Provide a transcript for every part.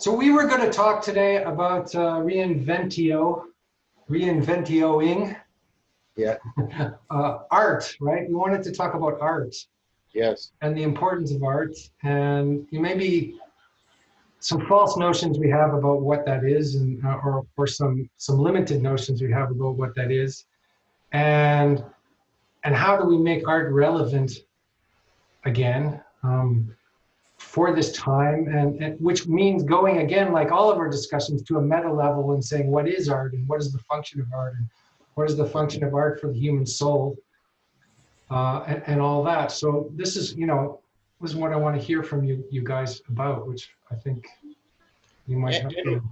So we were going to talk today about reinventioing Yeah. art, right? We wanted to talk about art. Yes. And the importance of art, and maybe some false notions we have about what that is, and or some limited notions we have about what that is, and how do we make art relevant again for this time, and which means going again, like all of our discussions, to a meta level and saying what is art and what is the function of art and what is the function of art for the human soul, and all that. So this is, this is what I want to hear from you guys about, which I think you might have to.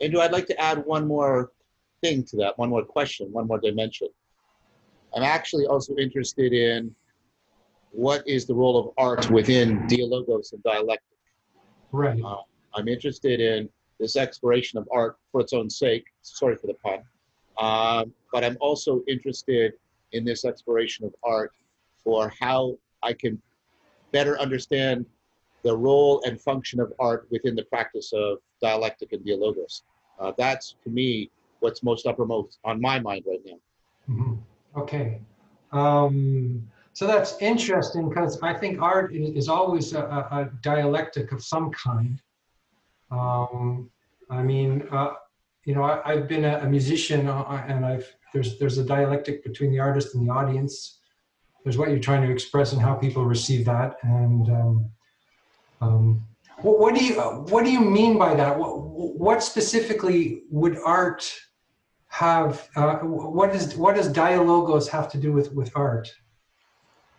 Andrew, I'd like to add one more thing to that, one more question, one more dimension. I'm actually also interested in what is the role of art within dialogos and dialectic. Right. I'm interested in this exploration of art for its own sake. Sorry for the pun. But I'm also interested in this exploration of art for how I can better understand the role and function of art within the practice of dialectic and dialogos. That's, to me, what's most uppermost on my mind right now. Mm-hmm. Okay. So that's interesting, because I think art is always a dialectic of some kind. I mean, I've been a musician, and there's a dialectic between the artist and the audience. There's what you're trying to express and how people receive that. And what do you mean by that? What specifically would art have? What does dialogos have to do with art?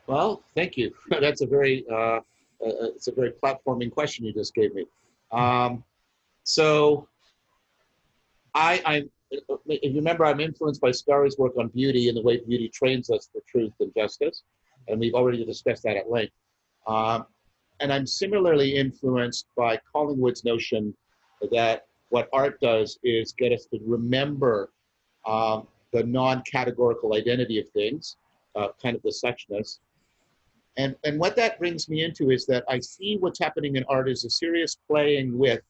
Well, thank you. That's a very it's a very platforming question you just gave me. So if you remember, I'm influenced by Scarry's work on beauty and the way beauty trains us for truth and justice, and we've already discussed that at length. And I'm similarly influenced by Collingwood's notion that what art does is get us to remember the non-categorical identity of things, kind of the suchness. And what that brings me into is that I see what's happening in art as a serious playing with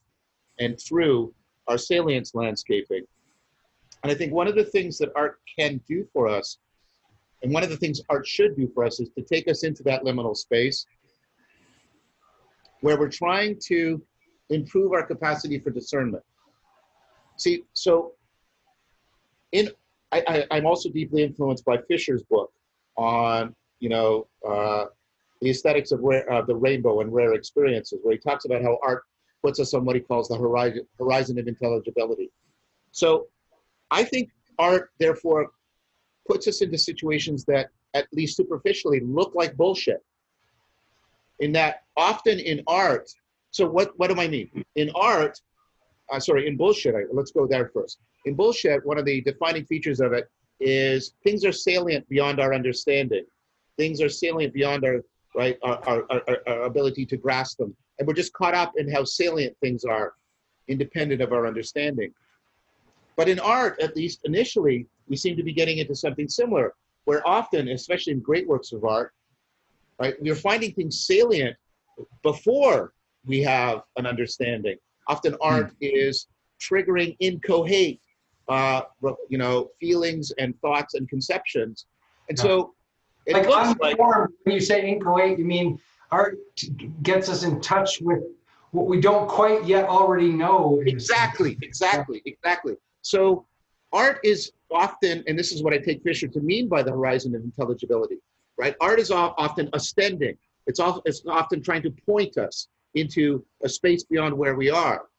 and through our salience landscaping. And I think one of the things that art can do for us, and one of the things art should do for us, is to take us into that liminal space where we're trying to improve our capacity for discernment. See, so I'm also deeply influenced by Fisher's book on, the aesthetics of the rainbow and rare experiences, where he talks about how art puts us on what he calls the horizon of intelligibility. So I think art, therefore, puts us into situations that, at least superficially, look like bullshit. In that, often in art, so what do I mean? In art, in bullshit, let's go there first. In bullshit, one of the defining features of it is things are salient beyond our understanding. Things are salient beyond our ability to grasp them. And we're just caught up in how salient things are, independent of our understanding. But in art, at least initially, we seem to be getting into something similar, where often, especially in great works of art, right, we're finding things salient before we have an understanding. Often art is triggering incoherent, feelings and thoughts and conceptions. And so it looks like, when you say incoherent, you mean art gets us in touch with what we don't quite yet already know. Exactly. So art is often, and this is what I take Fisher to mean by the horizon of intelligibility, right? Art is often ascending. It's often trying to point us into a space beyond where we are.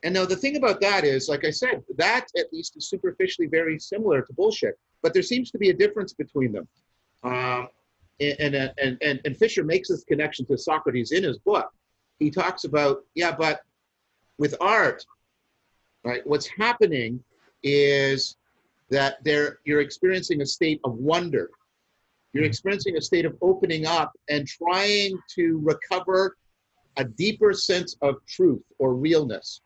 And now the thing about that is, like I said, that at least is superficially very similar to bullshit, but there seems to be a difference between them. And Fisher makes this connection to Socrates in his book. He talks about, but with art, right, what's happening is that you're experiencing a state of wonder. You're experiencing a state of opening up and trying to recover a deeper sense of truth or realness.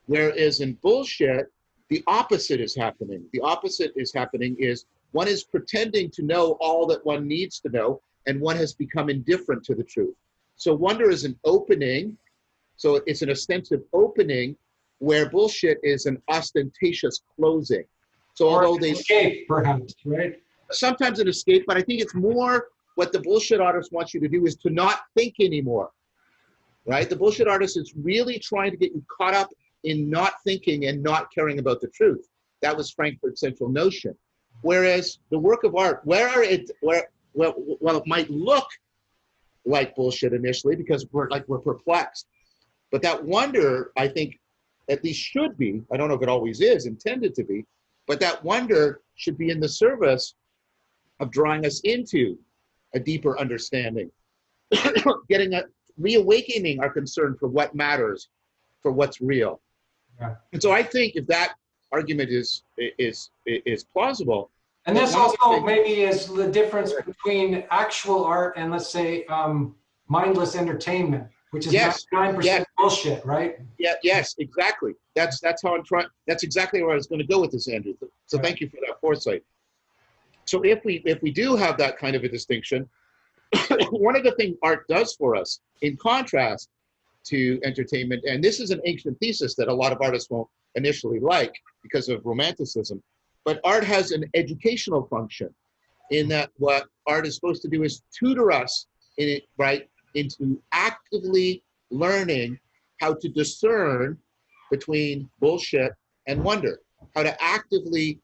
Whereas in bullshit, the opposite is happening. The opposite is happening is one is pretending to know all that one needs to know, and one has become indifferent to the truth. So wonder is an opening, So it's an ostensive opening where bullshit is an ostentatious closing. So or although they escape, perhaps, right? sometimes an escape, but I think it's more what the bullshit artist wants you to do is to not think anymore, right? The bullshit artist is really trying to get you caught up in not thinking and not caring about the truth. That was Frankfurt's central notion. Whereas the work of art, well, it might look like bullshit initially because we're perplexed, but that wonder, I think, at least should be, I don't know if it always is intended to be, but that wonder should be in the service of drawing us into a deeper understanding, reawakening our concern for what matters, for what's real. Yeah. And so I think if that argument is plausible. And this also maybe is the difference between actual art and, let's say, mindless entertainment, which is 99% bullshit, right? Yeah. Yes. Exactly. That's how I'm trying. That's exactly where I was going to go with this, Andrew. So thank you for that foresight. So if we do have that kind of a distinction, one of the things art does for us, in contrast to entertainment, and this is an ancient thesis that a lot of artists won't initially like because of romanticism, but art has an educational function in that what art is supposed to do is tutor us into actively learning how to discern between bullshit and wonder, how to actively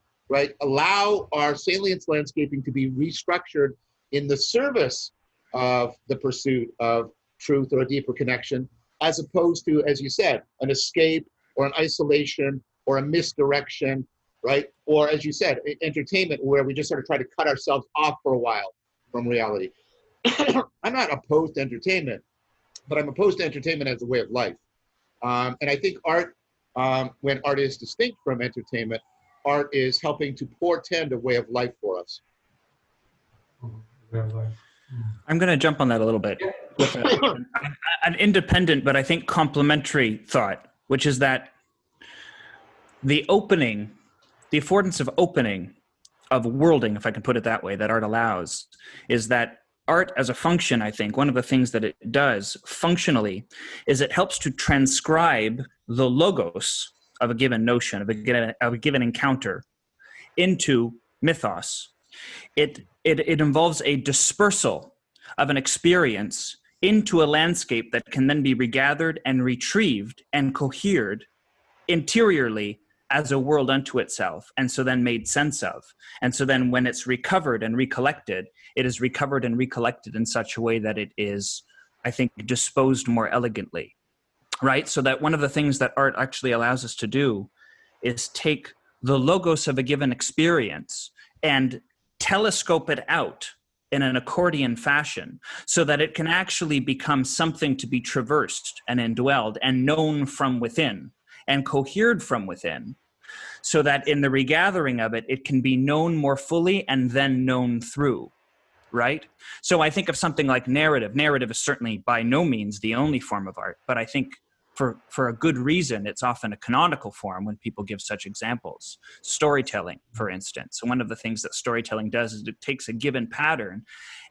allow our salience landscaping to be restructured in the service of the pursuit of truth or a deeper connection, as opposed to, as you said, an escape or an isolation or a misdirection, right? Or as you said, entertainment, where we just sort of try to cut ourselves off for a while from reality. I'm not opposed to entertainment, but I'm opposed to entertainment as a way of life. And I think art, when art is distinct from entertainment, art is helping to portend a way of life for us. I'm going to jump on that a little bit with an independent, but I think complementary thought, which is that the affordance of opening, of worlding, if I can put it that way, that art allows, is that art as a function, I think, one of the things that it does functionally is it helps to transcribe the logos of a given notion, of a given encounter into mythos. It involves a dispersal of an experience into a landscape that can then be regathered and retrieved and cohered interiorly as a world unto itself, and so then made sense of. And so then when it's recovered and recollected, it is recovered and recollected in such a way that it is, I think, disposed more elegantly, right? So that one of the things that art actually allows us to do is take the logos of a given experience and telescope it out in an accordion fashion so that it can actually become something to be traversed and indwelled and known from within and cohered from within, so that in the regathering of it, it can be known more fully and then known through, right? So I think of something like narrative. Narrative is certainly by no means the only form of art, but I think for a good reason, it's often a canonical form when people give such examples. Storytelling, for instance. One of the things that storytelling does is it takes a given pattern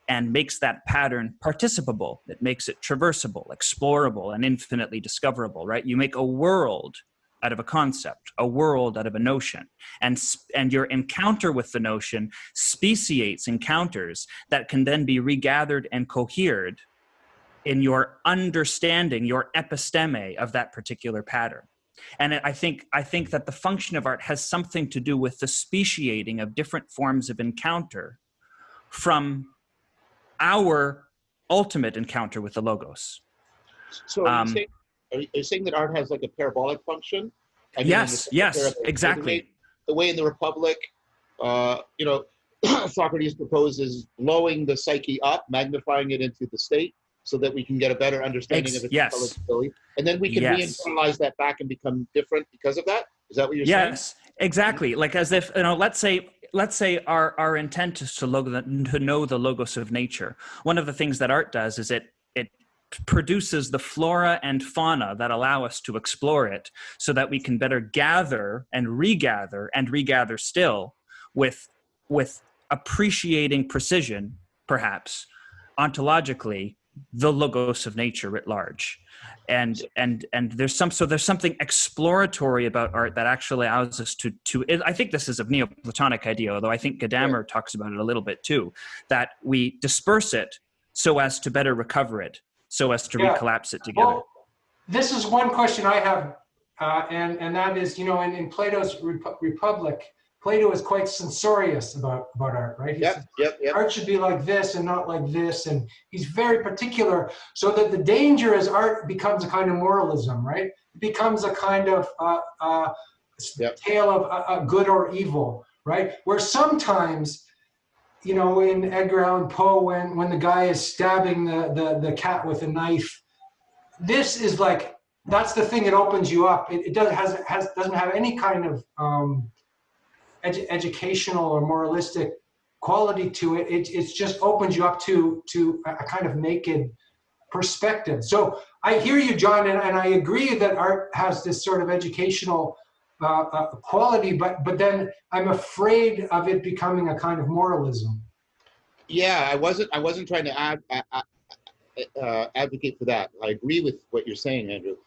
and makes that pattern participable. It makes it traversable, explorable, and infinitely discoverable, right? You make a world out of a concept, a world out of a notion, and your encounter with the notion speciates encounters that can then be regathered and cohered in your understanding, your episteme of that particular pattern. And I think that the function of art has something to do with the speciating of different forms of encounter from our ultimate encounter with the logos. So are you saying that art has like a parabolic function? Yes, exactly. The way in the Republic, Socrates proposes blowing the psyche up, magnifying it into the state, so that we can get a better understanding of its intelligibility. And then we can re-internalize that back and become different because of that? Is that what you're saying? Yes, exactly. Like as if, let's say our intent is to know the logos of nature. One of the things that art does is it produces the flora and fauna that allow us to explore it so that we can better gather and regather still with appreciating precision, perhaps, ontologically, the logos of nature writ large. And there's something exploratory about art that actually allows us to I think this is a Neoplatonic idea, although I think Gadamer talks about it a little bit too, that we disperse it so as to better recover it, so as to recollapse it together. Well, this is one question I have, and that is, you know, in Plato's Republic, Plato is quite censorious about art, right? He says, art should be like this and not like this, and he's very particular, so that the danger is art becomes a kind of moralism, right? It becomes a kind of tale of good or evil, right? Where sometimes, you know, in Edgar Allan Poe, when the guy is stabbing the cat with a knife, this is like, that's the thing that opens you up. It doesn't have any kind of educational or moralistic quality to it. It just opens you up to a kind of naked perspective. So I hear you, John, and I agree that art has this sort of educational quality, but then I'm afraid of it becoming a kind of moralism. Yeah, I wasn't trying to advocate for that. I agree with what you're saying, Andrew.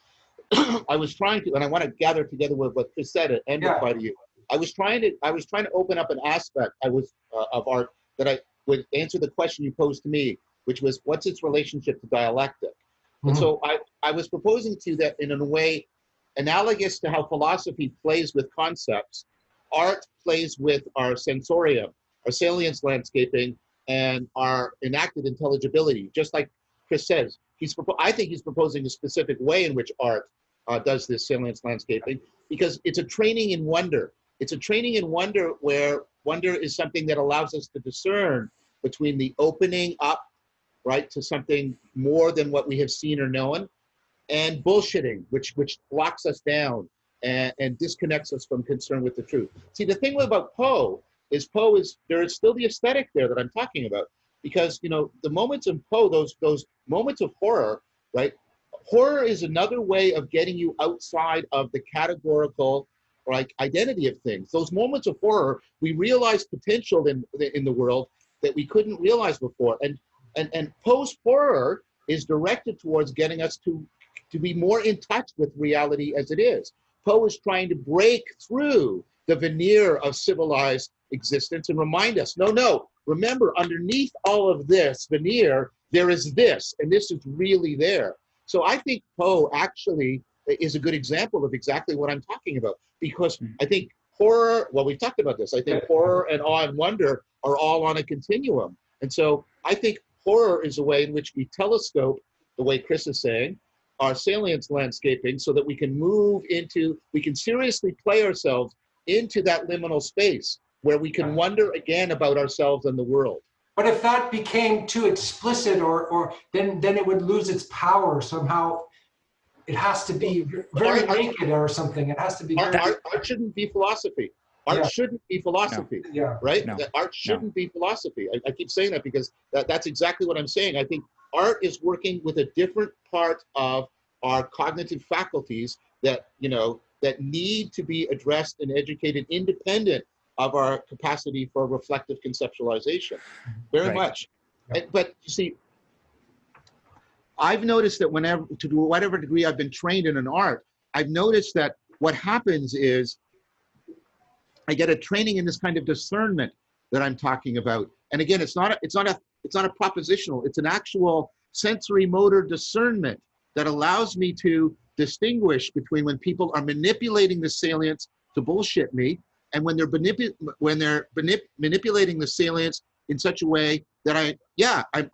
I was trying to, and I want to gather together with what Chris said and amplify to you. I was trying to open up an aspect of art that I would answer the question you posed to me, which was, what's its relationship to dialectic? Mm-hmm. And so I was proposing to you that in a way analogous to how philosophy plays with concepts, art plays with our sensorium, our salience landscaping, and our enacted intelligibility. Just like Chris says, I think he's proposing a specific way in which art does this salience landscaping, because it's a training in wonder. It's a training in wonder where wonder is something that allows us to discern between the opening up, right, to something more than what we have seen or known, and bullshitting, which locks us down and disconnects us from concern with the truth. See, the thing about Poe is there is still the aesthetic there that I'm talking about, because, you know, the moments in Poe, those moments of horror, right? Horror is another way of getting you outside of the categorical, like, identity of things. Those moments of horror, we realize potential in the world that we couldn't realize before. And Poe's horror is directed towards getting us to be more in touch with reality as it is. Poe is trying to break through the veneer of civilized existence and remind us, no, remember, underneath all of this veneer, there is this, and this is really there. So I think Poe actually is a good example of exactly what I'm talking about, because I think horror, well, we've talked about this, I think horror and awe and wonder are all on a continuum. And so I think horror is a way in which we telescope, the way Chris is saying, our salience landscaping, so that we can seriously play ourselves into that liminal space where we can wonder again about ourselves and the world. But if that became too explicit, or then it would lose its power somehow. It has to be very naked or something. It has to be. Art shouldn't be philosophy. Art shouldn't be philosophy. No. Yeah. Right? No. Art shouldn't be philosophy. I keep saying that because that's exactly what I'm saying. I think art is working with a different part of our cognitive faculties that, you know, that need to be addressed and educated independent of our capacity for reflective conceptualization. Very much. But you see, I've noticed that to whatever degree I've been trained in an art, I've noticed that what happens is I get a training in this kind of discernment that I'm talking about. And again, it's not a propositional, it's an actual sensory motor discernment that allows me to distinguish between when people are manipulating the salience to bullshit me, and when they're manipulating the salience in such a way that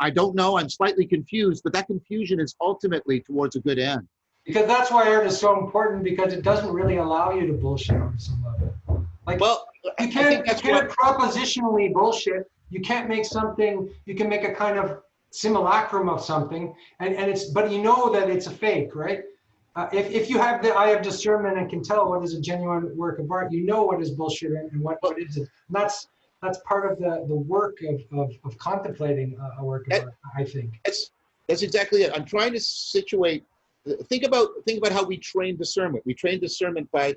I don't know, I'm slightly confused, but that confusion is ultimately towards a good end. Because that's why art is so important, because it doesn't really allow you to bullshit on some level. Like, well, you can't propositionally bullshit. You can't make something, you can make a kind of simulacrum of something, but you know that it's a fake, right? If you have the eye of discernment and can tell what is a genuine work of art, you know what is bullshit and what isn't. And that's part of the work of contemplating a work of art, I think. That's exactly it. I'm trying to situate. Think about how we train discernment. We train discernment by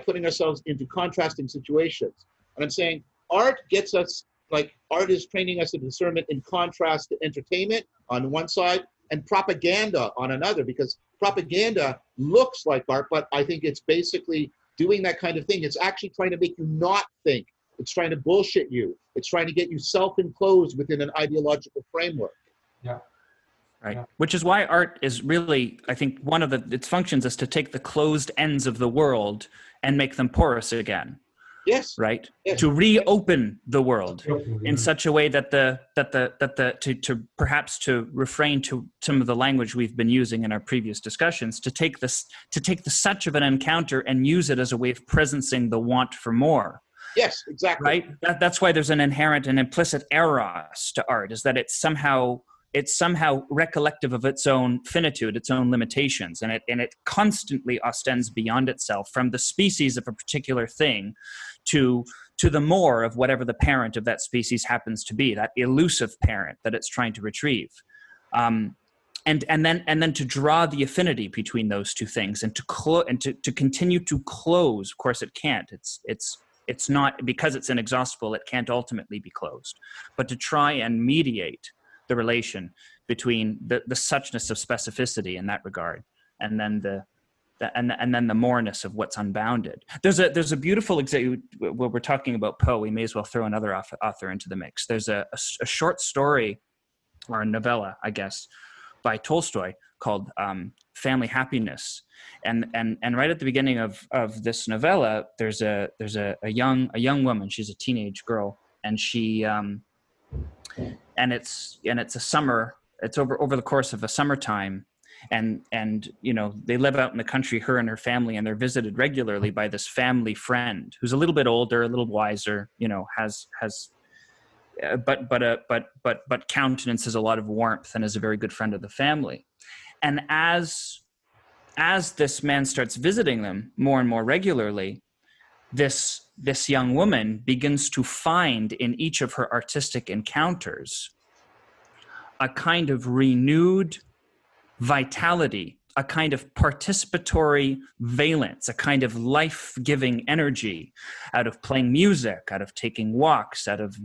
putting ourselves into contrasting situations. And I'm saying art gets us like art is training us in discernment in contrast to entertainment on one side and propaganda on another, because propaganda looks like art, but I think it's basically doing that kind of thing. It's actually trying to make you not think. It's trying to bullshit you. It's trying to get you self-enclosed within an ideological framework. Yeah. Right. Yeah. Which is why art is really, I think, one of its functions is to take the closed ends of the world and make them porous again. Yes. Right. Yes. To reopen the world in Yeah. such a way that to perhaps to refrain to some of the language we've been using in our previous discussions, to take the such of an encounter and use it as a way of presencing the want for more. Yes, exactly. Right. That's why there's an inherent and implicit eros to art, is that it's somehow recollective of its own finitude, its own limitations, and it constantly ostends beyond itself, from the species of a particular thing to the more of whatever the parent of that species happens to be, that elusive parent that it's trying to retrieve, and then to draw the affinity between those two things, and to continue to close. Of course, it can't. It's not, because it's inexhaustible. It can't ultimately be closed, but to try and mediate the relation between the suchness of specificity in that regard, and then the moreness of what's unbounded. There's a beautiful example where we're talking about Poe. We may as well throw another author into the mix. There's a short story, or a novella, I guess, by Tolstoy called Family Happiness, and right at the beginning of this novella, there's a young woman. She's a teenage girl, and she and it's a summer. It's over the course of a summertime, and you know, they live out in the country, her and her family, and they're visited regularly by this family friend who's a little bit older, a little wiser, you know, but countenances a lot of warmth and is a very good friend of the family. And as this man starts visiting them more and more regularly, this young woman begins to find in each of her artistic encounters a kind of renewed vitality, a kind of participatory valence, a kind of life-giving energy out of playing music, out of taking walks, out of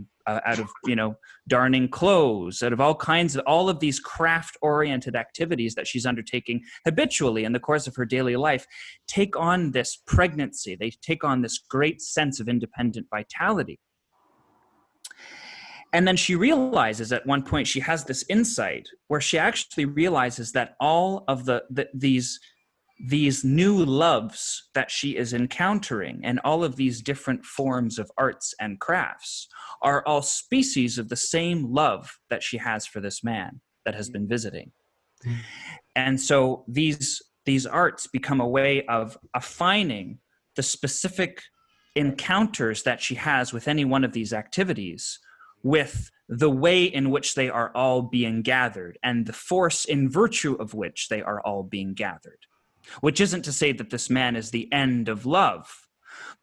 you know, darning clothes, out of all of these craft-oriented activities that she's undertaking habitually in the course of her daily life, take on this pregnancy. They take on this great sense of independent vitality. And then she realizes at one point, she has this insight where she actually realizes that all of these new loves that she is encountering, and all of these different forms of arts and crafts, are all species of the same love that she has for this man that has been visiting. And so these arts become a way of affining the specific encounters that she has with any one of these activities with the way in which they are all being gathered, and the force in virtue of which they are all being gathered. Which isn't to say that this man is the end of love,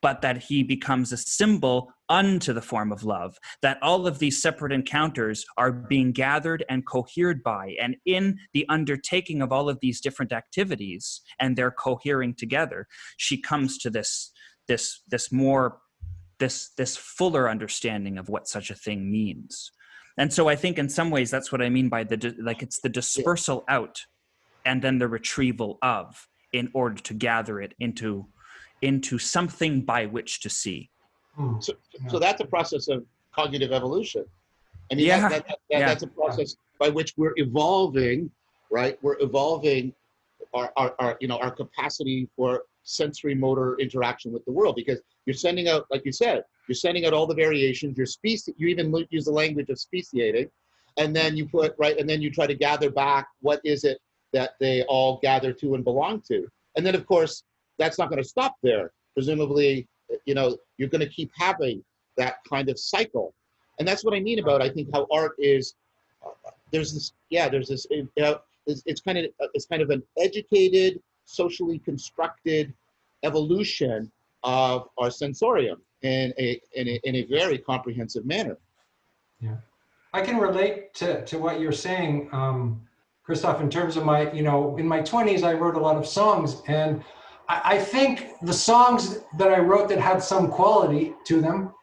but that he becomes a symbol unto the form of love, that all of these separate encounters are being gathered and cohered by, and in the undertaking of all of these different activities, and they're cohering together, she comes to this fuller understanding of what such a thing means. And so I think in some ways that's what I mean by it's the dispersal out and then the retrieval of, in order to gather it into something by which to see. So that's a process of cognitive evolution. I mean, Yeah. that's a process by which we're evolving, right? We're evolving our capacity for sensory motor interaction with the world, because you're sending out, like you said, you're sending out all the variations, you even use the language of speciating, and then you try to gather back what is it that they all gather to and belong to. And then of course, that's not going to stop there. Presumably, you know, you're going to keep having that kind of cycle. And that's what I mean about, I think, how art is, it's kind of an educated, socially constructed evolution of our sensorium in a very comprehensive manner. Yeah, I can relate to what you're saying, Christoph, in terms of in my 20s, I wrote a lot of songs, and I think the songs that I wrote that had some quality to them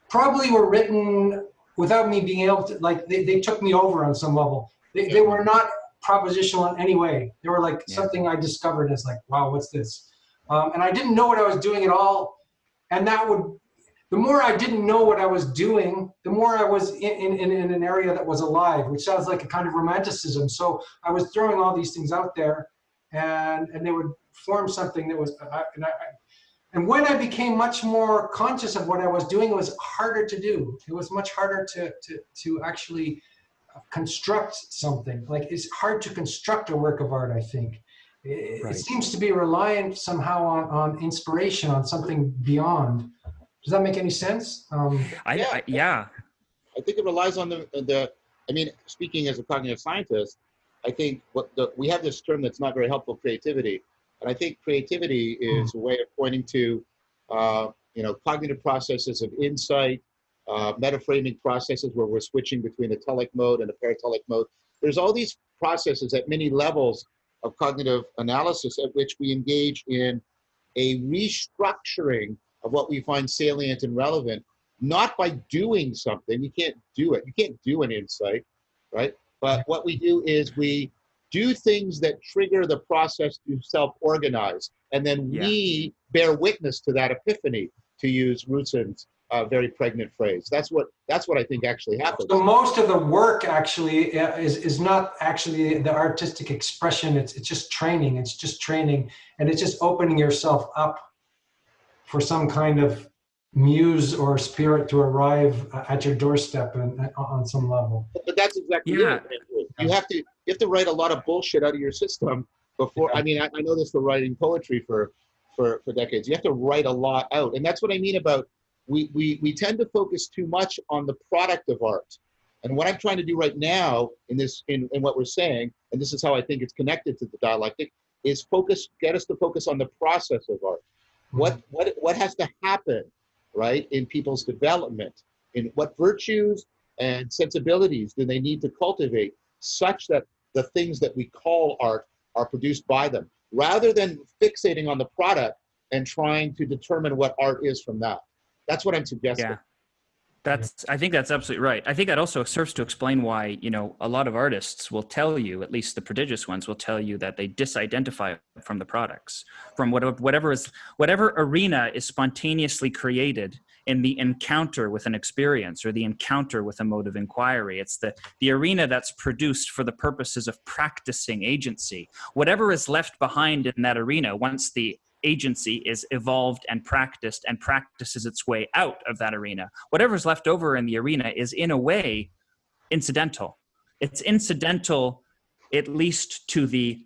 probably were written without me being able to, like, they took me over on some level. They were not propositional in any way. They were like something I discovered as like, wow, what's this? And I didn't know what I was doing at all. And the more I didn't know what I was doing, the more I was in an area that was alive, which sounds like a kind of romanticism. So I was throwing all these things out there, and they would form something that was, and when I became much more conscious of what I was doing, it was harder to do. It was much harder to actually construct something. Like, it's hard to construct a work of art, I think. It seems to be reliant somehow on inspiration, on something beyond. Does that make any sense? I think it relies on I mean, speaking as a cognitive scientist, I think we have this term that's not very helpful, creativity. And I think creativity is a way of pointing to, cognitive processes of insight, metaframing processes where we're switching between a telic mode and a paratelic mode. There's all these processes at many levels of cognitive analysis at which we engage in a restructuring of what we find salient and relevant, not by doing something. You can't do it. You can't do an insight, right? But what we do is we do things that trigger the process to self-organize, and then we bear witness to that epiphany, to use Roussin's very pregnant phrase. That's what I think actually happens. So most of the work actually is not actually the artistic expression. It's just training. It's just training, and it's just opening yourself up for some kind of muse or spirit to arrive at your doorstep and on some level. But that's exactly it. You have to write a lot of bullshit out of your system before. I mean, I know this for writing poetry for decades. You have to write a lot out, and that's what I mean about we tend to focus too much on the product of art. And what I'm trying to do right now in what we're saying, and this is how I think it's connected to the dialectic, is get us to focus on the process of art. What has to happen, right, in people's development, in what virtues and sensibilities do they need to cultivate such that the things that we call art are produced by them, rather than fixating on the product and trying to determine what art is from that. That's what I'm suggesting. Yeah. I think that's absolutely right. I think that also serves to explain why, a lot of artists will tell you, at least the prodigious ones will tell you, that they disidentify from the products, from whatever arena is spontaneously created in the encounter with an experience or the encounter with a mode of inquiry. It's the arena that's produced for the purposes of practicing agency. Whatever is left behind in that arena, once the agency is evolved and practices its way out of that arena, whatever's left over in the arena is in a way incidental. It's incidental, at least to the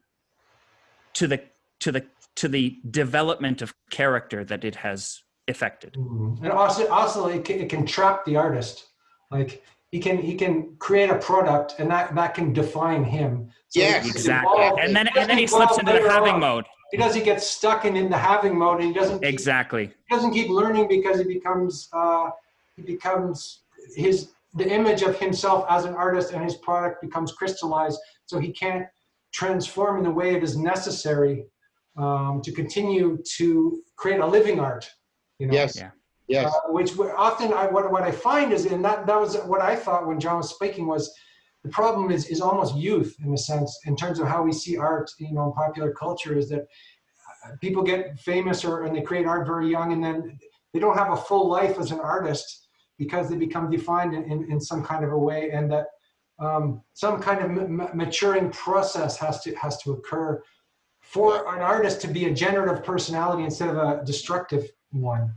development of character that it has effected. And also it can trap the artist. Like he can create a product, and that can define him. So yes, exactly. And then he slips into the having mode. Because he gets stuck in the having mode, and he doesn't keep learning, because he becomes the image of himself as an artist, and his product becomes crystallized. So he can't transform in the way it is necessary to continue to create a living art. Yes. Yeah. Yes. Which often what I find is, and that was what I thought when John was speaking, was the problem is almost youth, in a sense, in terms of how we see art, in popular culture, is that people get famous and they create art very young, and then they don't have a full life as an artist because they become defined in some kind of a way, and that some kind of maturing process has to occur for an artist to be a generative personality instead of a destructive one.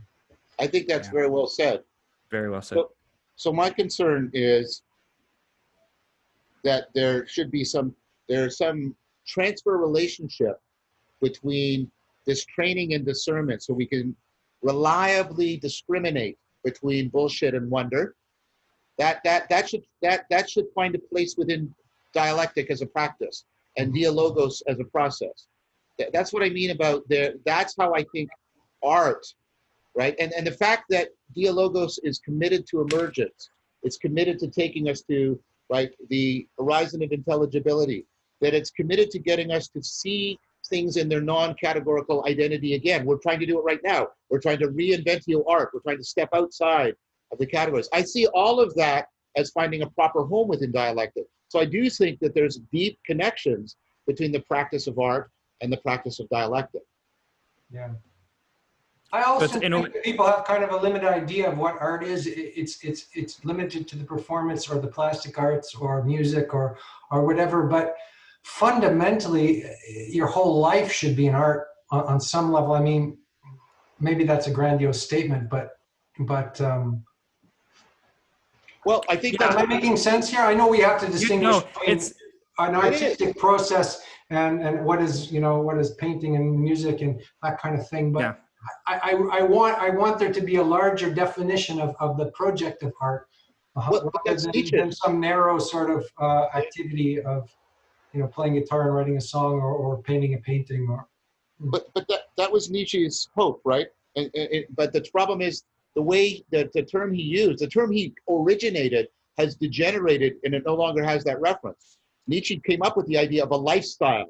I think that's very well said. Very well said. So my concern is that there's some transfer relationship between this training and discernment, so we can reliably discriminate between bullshit and wonder. That should find a place within dialectic as a practice, and dialogos as a process. That's what I mean about there. That's how I think art, right? And the fact that dialogos is committed to emergence, it's committed to taking us to the horizon of intelligibility, that it's committed to getting us to see things in their non-categorical identity again. We're trying to do it right now. We're trying to reinventio art. We're trying to step outside of the categories. I see all of that as finding a proper home within dialectic. So I do think that there's deep connections between the practice of art and the practice of dialectic. Yeah. I also But, think that people have kind of a limited idea of what art is. It's limited to the performance or the plastic arts or music or whatever. But fundamentally, your whole life should be an art on some level. I mean, maybe that's a grandiose statement, but well, I think am I making sense here? I know we have to distinguish between it's an artistic process and what is painting and music and that kind of thing. But yeah. I want there to be a larger definition of the project of art, well, rather than some narrow sort of activity of playing guitar and writing a song or painting a painting or. But that was Nietzsche's hope, right? But the problem is the way that the term he used, the term he originated, has degenerated, and it no longer has that reference. Nietzsche came up with the idea of a lifestyle.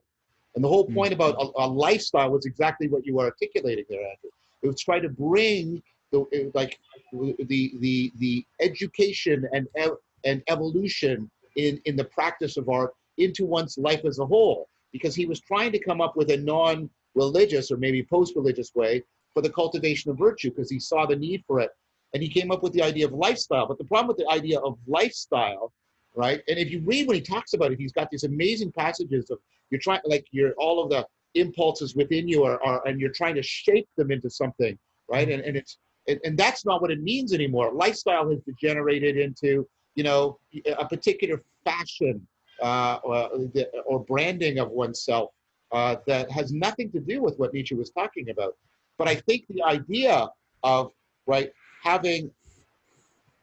And the whole point about a lifestyle was exactly what you were articulating there, Andrew. It was trying to bring the education and evolution in the practice of art into one's life as a whole, because he was trying to come up with a non-religious or maybe post-religious way for the cultivation of virtue, because he saw the need for it. And he came up with the idea of lifestyle. But the problem with the idea of lifestyle, right? And if you read when he talks about it, he's got these amazing passages of all of the impulses within you and you're trying to shape them into something, right? And that's not what it means anymore. Lifestyle has degenerated into, a particular fashion or branding of oneself that has nothing to do with what Nietzsche was talking about. But I think the idea of having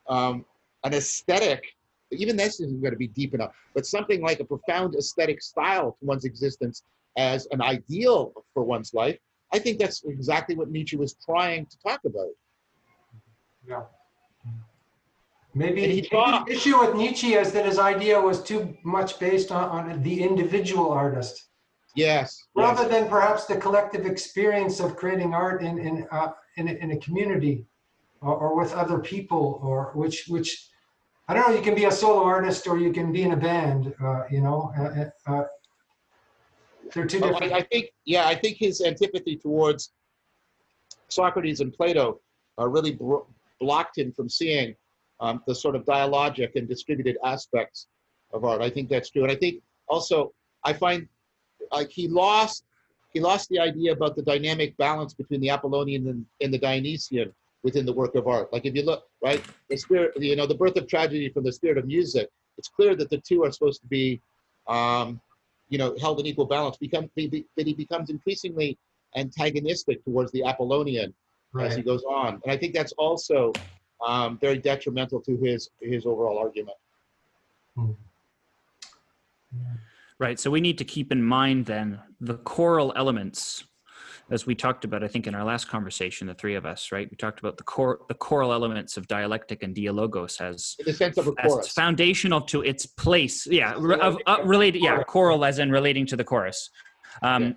an aesthetic, even this isn't going to be deep enough, but something like a profound aesthetic style to one's existence as an ideal for one's life, I think that's exactly what Nietzsche was trying to talk about. Yeah. Maybe the issue with Nietzsche is that his idea was too much based on the individual artist. Yes. Rather than perhaps the collective experience of creating art in a community or with other people, or which I don't know. You can be a solo artist or you can be in a band. They're two different. I think his antipathy towards Socrates and Plato really blocked him from seeing the sort of dialogic and distributed aspects of art. I think that's true, and I think also I find he lost the idea about the dynamic balance between the Apollonian and the Dionysian within the work of art. Like if you look, right, the spirit, the birth of tragedy from the spirit of music, it's clear that the two are supposed to be, held in equal balance. But he becomes increasingly antagonistic towards the Apollonian as he goes on. And I think that's also very detrimental to his overall argument. Right. So we need to keep in mind then the choral elements, as we talked about, I think, in our last conversation, the three of us, right? We talked about the choral elements of dialectic and dialogos as, in the sense of a chorus, as foundational to its place. Yeah. Related. Yeah. Choral as in relating to the chorus. That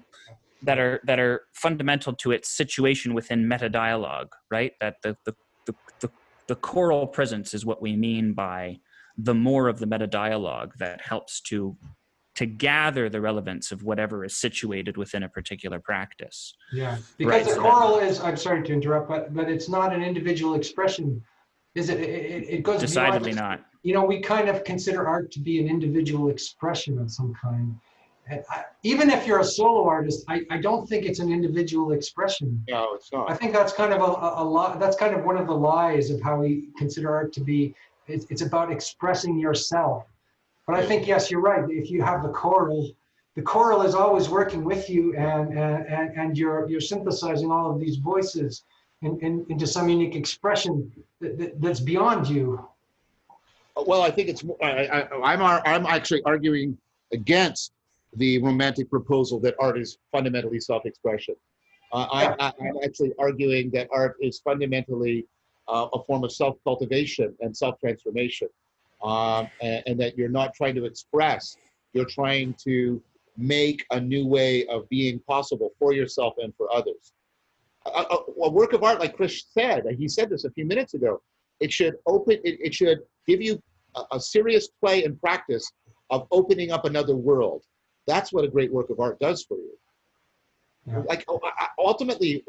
are fundamental to its situation within meta dialogue, right? That the choral presence is what we mean by the more of the meta dialogue that helps to gather the relevance of whatever is situated within a particular practice. Yeah, because the choral is, I'm sorry to interrupt, but it's not an individual expression, is it? It goes decidedly beyond, not. We kind of consider art to be an individual expression of some kind. And even if you're a solo artist, I don't think it's an individual expression. No, it's not. I think that's kind of that's kind of one of the lies of how we consider art to be. It's about expressing yourself. But I think, yes, you're right. If you have the choral is always working with you, and you're synthesizing all of these voices into some unique expression that's beyond you. Well, I think it's. I'm actually arguing against the romantic proposal that art is fundamentally self-expression. I'm actually arguing that art is fundamentally a form of self-cultivation and self-transformation. And that you're not trying to express, you're trying to make a new way of being possible for yourself and for others. A work of art, like Chris said, he said this a few minutes ago, it should give you a serious play and practice of opening up another world. That's what a great work of art does for you. Yeah. Like ultimately,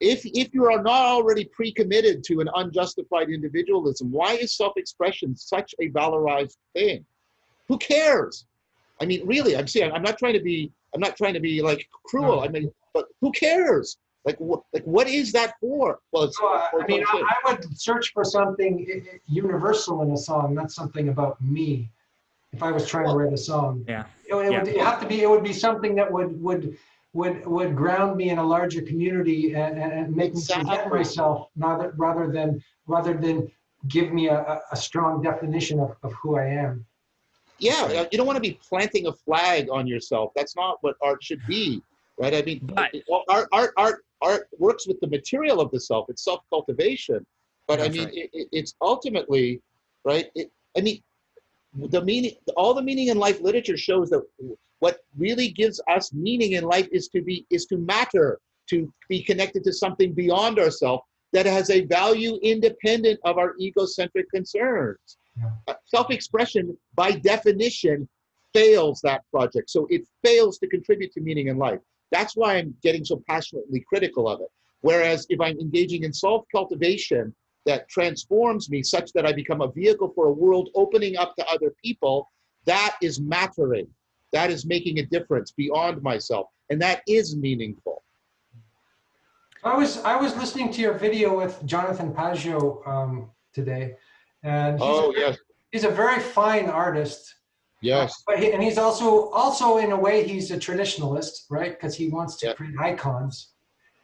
if you are not already pre-committed to an unjustified individualism, why is self-expression such a valorized thing? Who cares? I mean, really, I'm not trying to be like cruel. No. I mean, but who cares? Like what is that for? Well, it's I would search for something universal in a song, not something about me. If I was trying to write a song, it would be something that would ground me in a larger community and make me forget myself, rather than give me a strong definition of who I am. Yeah, you don't want to be planting a flag on yourself. That's not what art should be, right? I mean, art works with the material of the self. It's self-cultivation, but I mean, it's ultimately, right? All the meaning in life literature shows that what really gives us meaning in life is to matter, to be connected to something beyond ourselves that has a value independent of our egocentric concerns. Yeah. Self-expression, by definition, fails that project. So it fails to contribute to meaning in life. That's why I'm getting so passionately critical of it. Whereas if I'm engaging in self-cultivation that transforms me such that I become a vehicle for a world opening up to other people, that is mattering. That is making a difference beyond myself. And that is meaningful. I was listening to your video with Jonathan Pageau today. And he's a very fine artist. Yes. But he's also in a way, he's a traditionalist, right? Because he wants to create icons.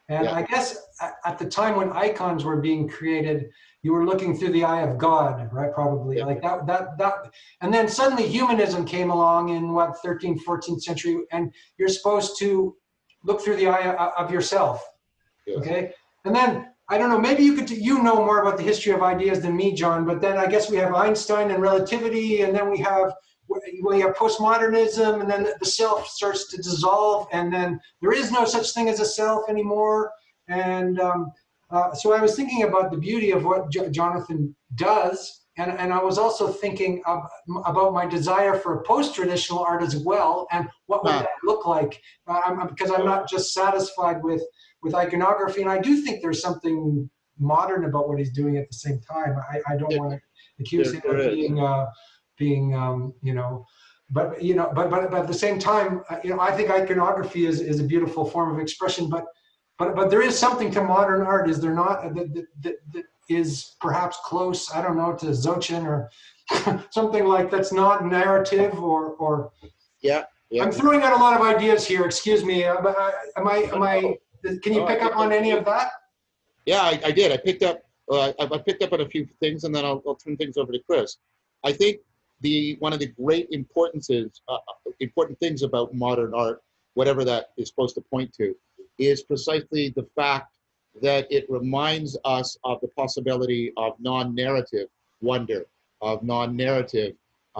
And I guess at the time when icons were being created, you were looking through the eye of God, right? Probably like that. And then suddenly humanism came along in 13th, 14th century, and you're supposed to look through the eye of yourself. Yes. Okay. And then, I don't know, maybe you know more about the history of ideas than me, John, but then I guess we have Einstein and relativity, and then we have postmodernism, and then the self starts to dissolve, and then there is no such thing as a self anymore. And so I was thinking about the beauty of what Jonathan does, and I was also thinking about my desire for post-traditional art as well, and what would that look like, because I'm not just satisfied with iconography, and I do think there's something modern about what he's doing at the same time. I don't want to accuse him of being but at the same time, I think iconography is a beautiful form of expression, but there is something to modern art, is there not, that is perhaps close, I don't know, to Dzogchen or something like that's not narrative or I'm throwing out a lot of ideas here, excuse me, but can you pick up on any of that? Yeah, I did. I picked up on a few things, and then I'll turn things over to Chris. I think one of the great important things about modern art, whatever that is supposed to point to, is precisely the fact that it reminds us of the possibility of non-narrative wonder, of non-narrative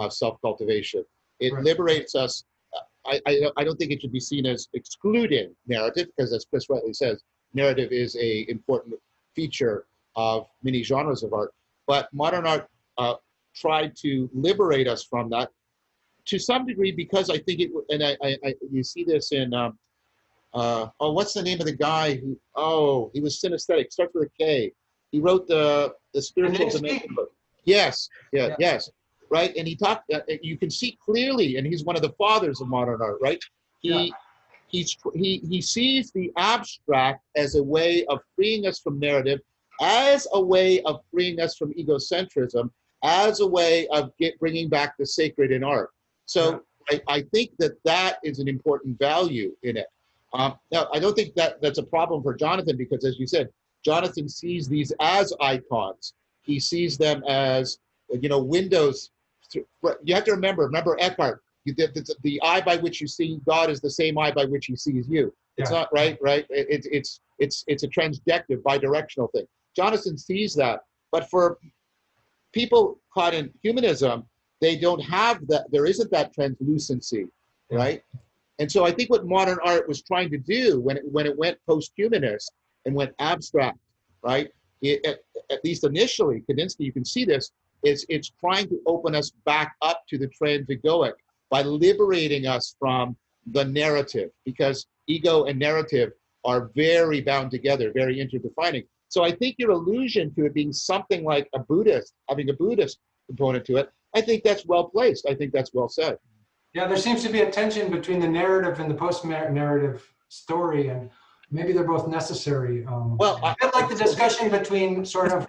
self-cultivation. It liberates us. I don't think it should be seen as excluding narrative, because as Chris rightly says, narrative is an important feature of many genres of art. But modern art tried to liberate us from that to some degree, because I think you see this in, what's the name of the guy who, he was synesthetic, starts with a K. He wrote the Spiritual Dimension book. Yes. Right, and he talked. You can see clearly, and he's one of the fathers of modern art. Right, he sees the abstract as a way of freeing us from narrative, as a way of freeing us from egocentrism, as a way of bringing back the sacred in art. So I think that is an important value in it. Now, I don't think that's a problem for Jonathan, because, as you said, Jonathan sees these as icons. He sees them as windows. You have to remember Eckhart, the eye by which you see God is the same eye by which he sees you. It's not right. It's a transjective, bidirectional thing. Jonathan sees that, but for people caught in humanism, they don't have that. There isn't that translucency, right? And so I think what modern art was trying to do when it went post-humanist and went abstract, right? at least initially, Kandinsky, you can see this, is it's trying to open us back up to the transegoic by liberating us from the narrative, because ego and narrative are very bound together, very interdefining. So I think your allusion to it being something like a Buddhist, having a Buddhist component to it, I think that's well placed. I think that's well said. Yeah, there seems to be a tension between the narrative and the post-narrative story, and maybe they're both necessary. Well, I like the discussion between sort of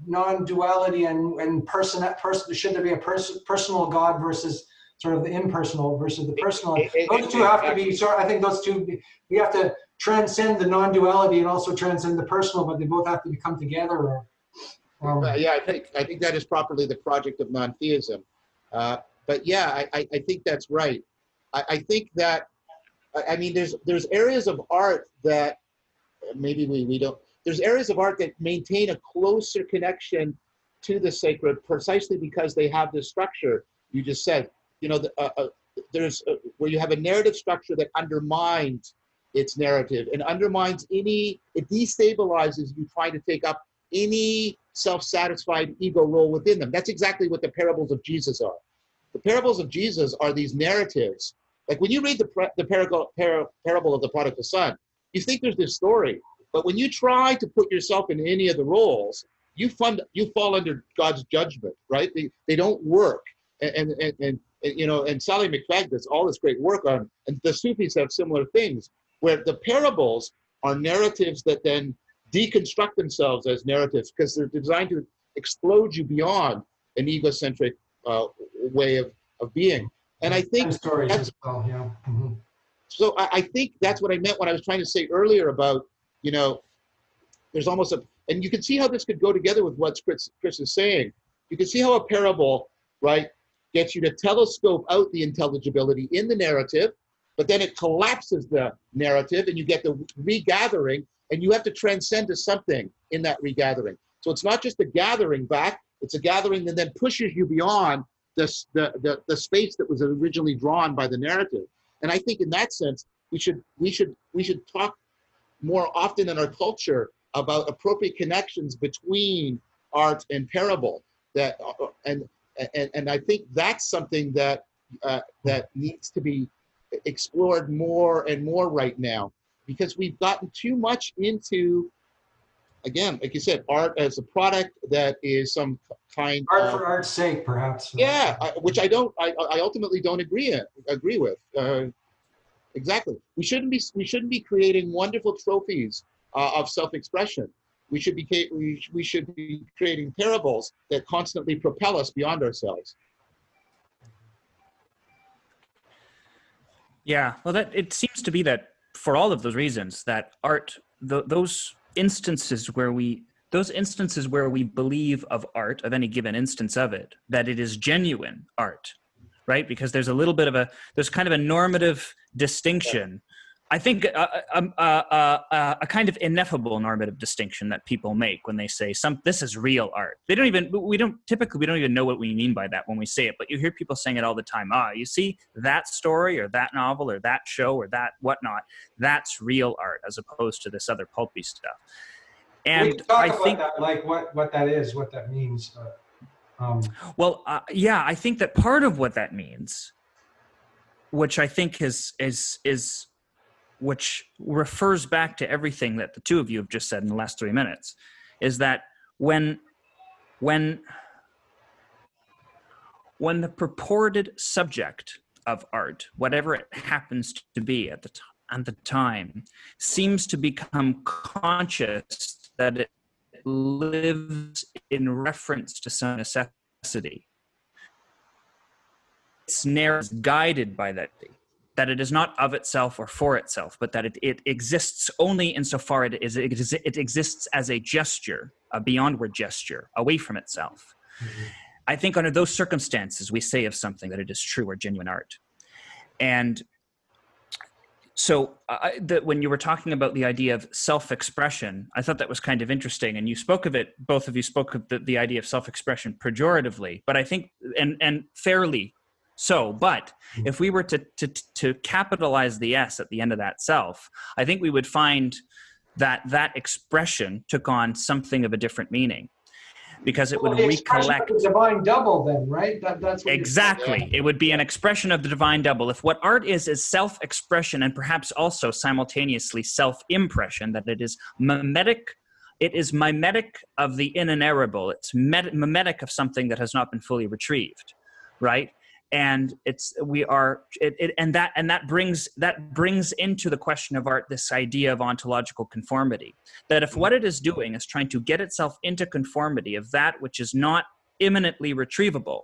non-duality and should there be a personal God versus sort of the impersonal versus the personal. Those two have to be I think those two, we have to transcend the non-duality and also transcend the personal, but they both have to come together. Yeah, I think that is properly the project of non-theism. But yeah, I think that's right. I think that, I mean, there's areas of art that maybe we don't, there's areas of art that maintain a closer connection to the sacred precisely because they have this structure you just said. You know, there's where you have a narrative structure that undermines its narrative and undermines it destabilizes you trying to take up any self-satisfied ego role within them. That's exactly what the parables of Jesus are. The parables of Jesus are these narratives. Like when you read the parable of the prodigal son, you think there's this story, but when you try to put yourself in any of the roles, you fall under God's judgment, right? They don't work. And you know, and Sally McFadden does all this great work on, and the Sufis have similar things, where the parables are narratives that then deconstruct themselves as narratives because they're designed to explode you beyond an egocentric way of being. And I think stories as well, yeah. Mm-hmm. So I think that's what I meant when I was trying to say earlier about, you know, there's almost and you can see how this could go together with what Chris is saying. You can see how a parable, right, gets you to telescope out the intelligibility in the narrative, but then it collapses the narrative and you get the regathering, and you have to transcend to something in that regathering. So it's not just a gathering back, it's a gathering that then pushes you beyond the space that was originally drawn by the narrative. And I think in that sense, we should talk more often in our culture about appropriate connections between art and parable. And I think that's something that needs to be explored more and more right now, because we've gotten too much into, again, like you said, art as a product that is some kind art for art's sake, perhaps. Yeah, which I ultimately don't agree with. Exactly. We shouldn't be creating wonderful trophies of self-expression. We should be creating parables that constantly propel us beyond ourselves. Yeah, well, it seems to be that for all of those reasons, that art, those instances where we believe of art, of any given instance of it, that it is genuine art, right? Because there's there's kind of a normative distinction. I think a kind of ineffable normative distinction that people make when they say this is real art. We don't even know what we mean by that when we say it, but you hear people saying it all the time. You see that story or that novel or that show or that whatnot, that's real art as opposed to this other pulpy stuff. And we talk about that, like what that is, what that means. Yeah, I think that part of what that means, which I think which refers back to everything that the two of you have just said in the last 3 minutes, is that when the purported subject of art, whatever it happens to be at the time, seems to become conscious that it lives in reference to some necessity, its narrative is guided by that, that it is not of itself or for itself, but that it exists only insofar it exists as a gesture, a beyondward gesture, away from itself. Mm-hmm. I think under those circumstances, we say of something that it is true or genuine art. And so when you were talking about the idea of self-expression, I thought that was kind of interesting. And you spoke of it, both of you spoke of the idea of self-expression pejoratively, but I think, and fairly so, but if we were to capitalize the S at the end of that self, I think we would find that expression took on something of a different meaning, because it would the expression recollect. of the divine double, then, right? That's what Exactly. It would be an expression of the divine double. If what art is self-expression and perhaps also simultaneously self-impression, that it is mimetic. It is mimetic of the inenarrable. It's mimetic of something that has not been fully retrieved, right? And that brings into the question of art this idea of ontological conformity. That if what it is doing is trying to get itself into conformity of that which is not imminently retrievable,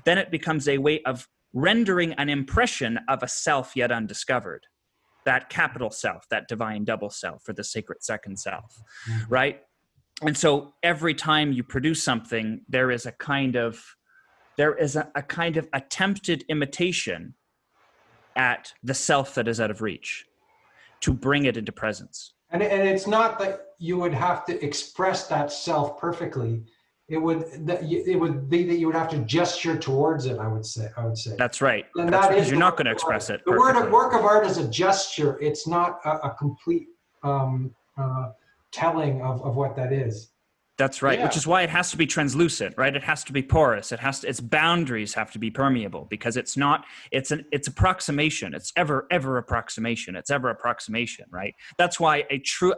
then it becomes a way of rendering an impression of a self yet undiscovered. That capital self, that divine double self, or the sacred second self, right? And so every time you produce something, there is a kind of attempted imitation at the self that is out of reach, to bring it into presence. And it's not that you would have to express that self perfectly. It would be that you would have to gesture towards it. I would say. That's right. And that's that because is you're not going to express it. The work of art is a gesture. It's not a complete telling of what that is. That's right. Yeah. Which is why it has to be translucent, right? It has to be porous. Its boundaries have to be permeable, because it's approximation. It's ever approximation. It's ever approximation, right? That's why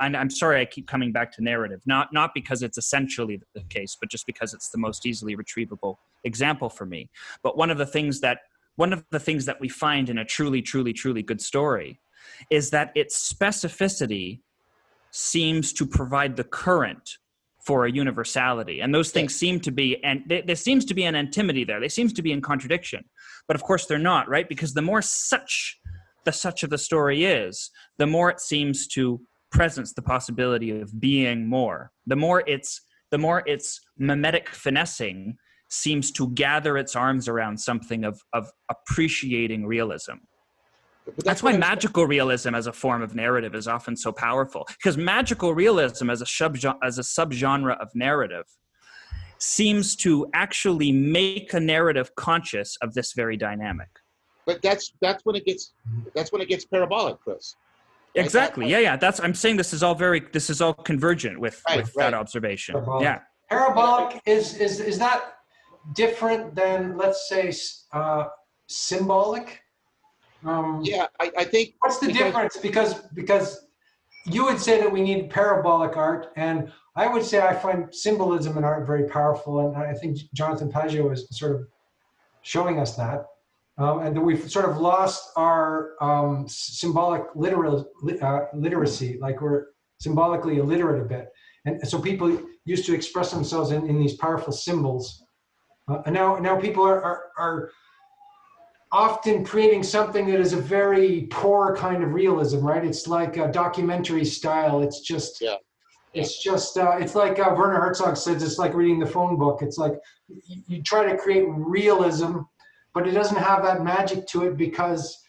and I'm sorry I keep coming back to narrative, not because it's essentially the case, but just because it's the most easily retrievable example for me. But one of the things that we find in a truly, truly, truly good story is that its specificity seems to provide the current for a universality. And those things seem to be, and there seems to be an antinomy there. They seem to be in contradiction. But of course they're not, right? Because the more such of the story is, the more it seems to presence the possibility of being more. The more its mimetic finessing seems to gather its arms around something of appreciating realism. That's why magical realism as a form of narrative is often so powerful, because magical realism as a subgenre of narrative seems to actually make a narrative conscious of this very dynamic. But that's when it gets parabolic, Chris. Right? Exactly. Yeah. I'm saying this is all convergent with that observation. Parabolic. Yeah. Parabolic is that different than, let's say, symbolic? I think. What's the difference? Because you would say that we need parabolic art, and I would say I find symbolism in art very powerful, and I think Jonathan Pageau is sort of showing us that, and that we've sort of lost our symbolic literacy, like we're symbolically illiterate a bit, and so people used to express themselves in these powerful symbols, and now people are often creating something that is a very poor kind of realism, right? It's like a documentary style. It's just, it's like Werner Herzog says, it's like reading the phone book. It's like you try to create realism, but it doesn't have that magic to it because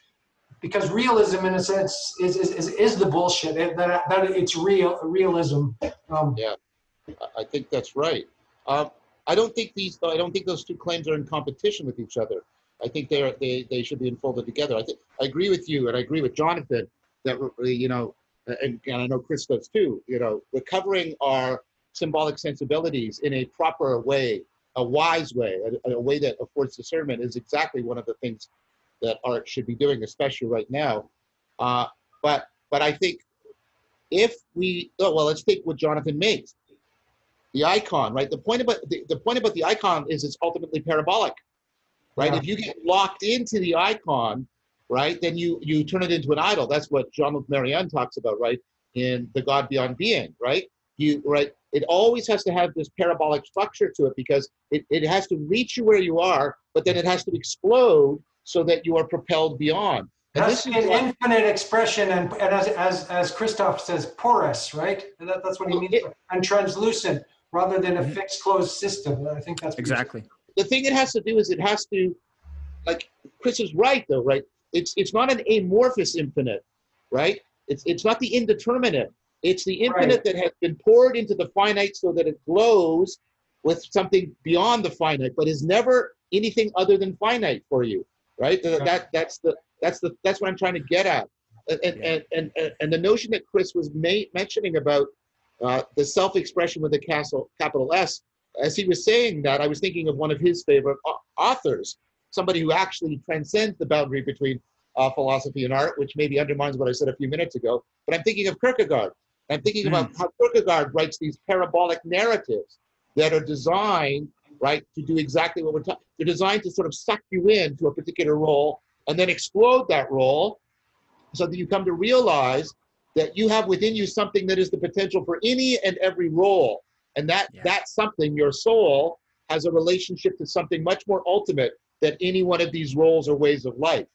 realism, in a sense, is the bullshit. That it's realism. I think that's right. I don't think those two claims are in competition with each other. I think they should be enfolded together. I agree with you, and I agree with Jonathan that and I know Chris does too. Recovering our symbolic sensibilities in a proper way, a wise way, a way that affords discernment is exactly one of the things that art should be doing, especially right now. But I think if let's take what Jonathan makes, the icon, right? The point about the icon is it's ultimately parabolic. Right? Yeah. If you get locked into the icon, right, then you turn it into an idol. That's what Jean-Luc Marion talks about, right, in The God Beyond Being, right? It always has to have this parabolic structure to it because it has to reach you where you are, but then it has to explode so that you are propelled beyond. And that's an infinite expression, and as Christoph says, porous, right? That's what he means, and translucent, rather than a fixed, closed system. I think that's exactly. The thing it has to do is it has to, like Chris is right though, right? It's not an amorphous infinite, right? It's not the indeterminate. It's the infinite that has been poured into the finite so that it glows with something beyond the finite, but is never anything other than finite for you, right? That's what I'm trying to get at. And the notion that Chris was mentioning about the self-expression with a capital S, as he was saying that, I was thinking of one of his favorite authors, somebody who actually transcends the boundary between philosophy and art, which maybe undermines what I said a few minutes ago. But I'm thinking of Kierkegaard. I'm thinking about how Kierkegaard writes these parabolic narratives that are designed, right, to do exactly what we're talking. They're designed to sort of suck you into a particular role and then explode that role, so that you come to realize that you have within you something that is the potential for any and every role. And that something, your soul, has a relationship to something much more ultimate than any one of these roles or ways of life.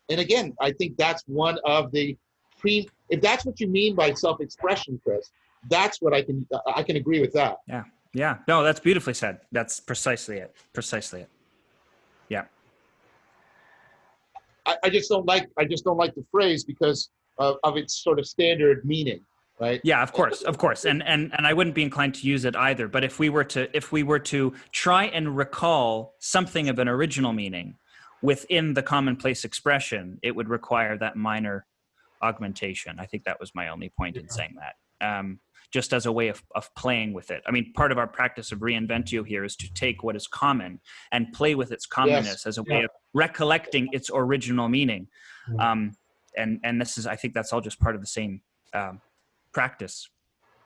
And again, I think that's one of the if that's what you mean by self-expression, Chris, that's what I can agree with that. Yeah. Yeah. No, that's beautifully said. That's precisely it. Precisely it. Yeah. I just don't like the phrase because of its sort of standard meaning, right? Yeah, of course. And I wouldn't be inclined to use it either. But if we were to try and recall something of an original meaning within the commonplace expression, it would require that minor augmentation. I think that was my only point in saying that. Just as a way of playing with it. I mean, part of our practice of reinventio here is to take what is common and play with its commonness as a way of recollecting its original meaning. And this is, I think that's all just part of the same practice.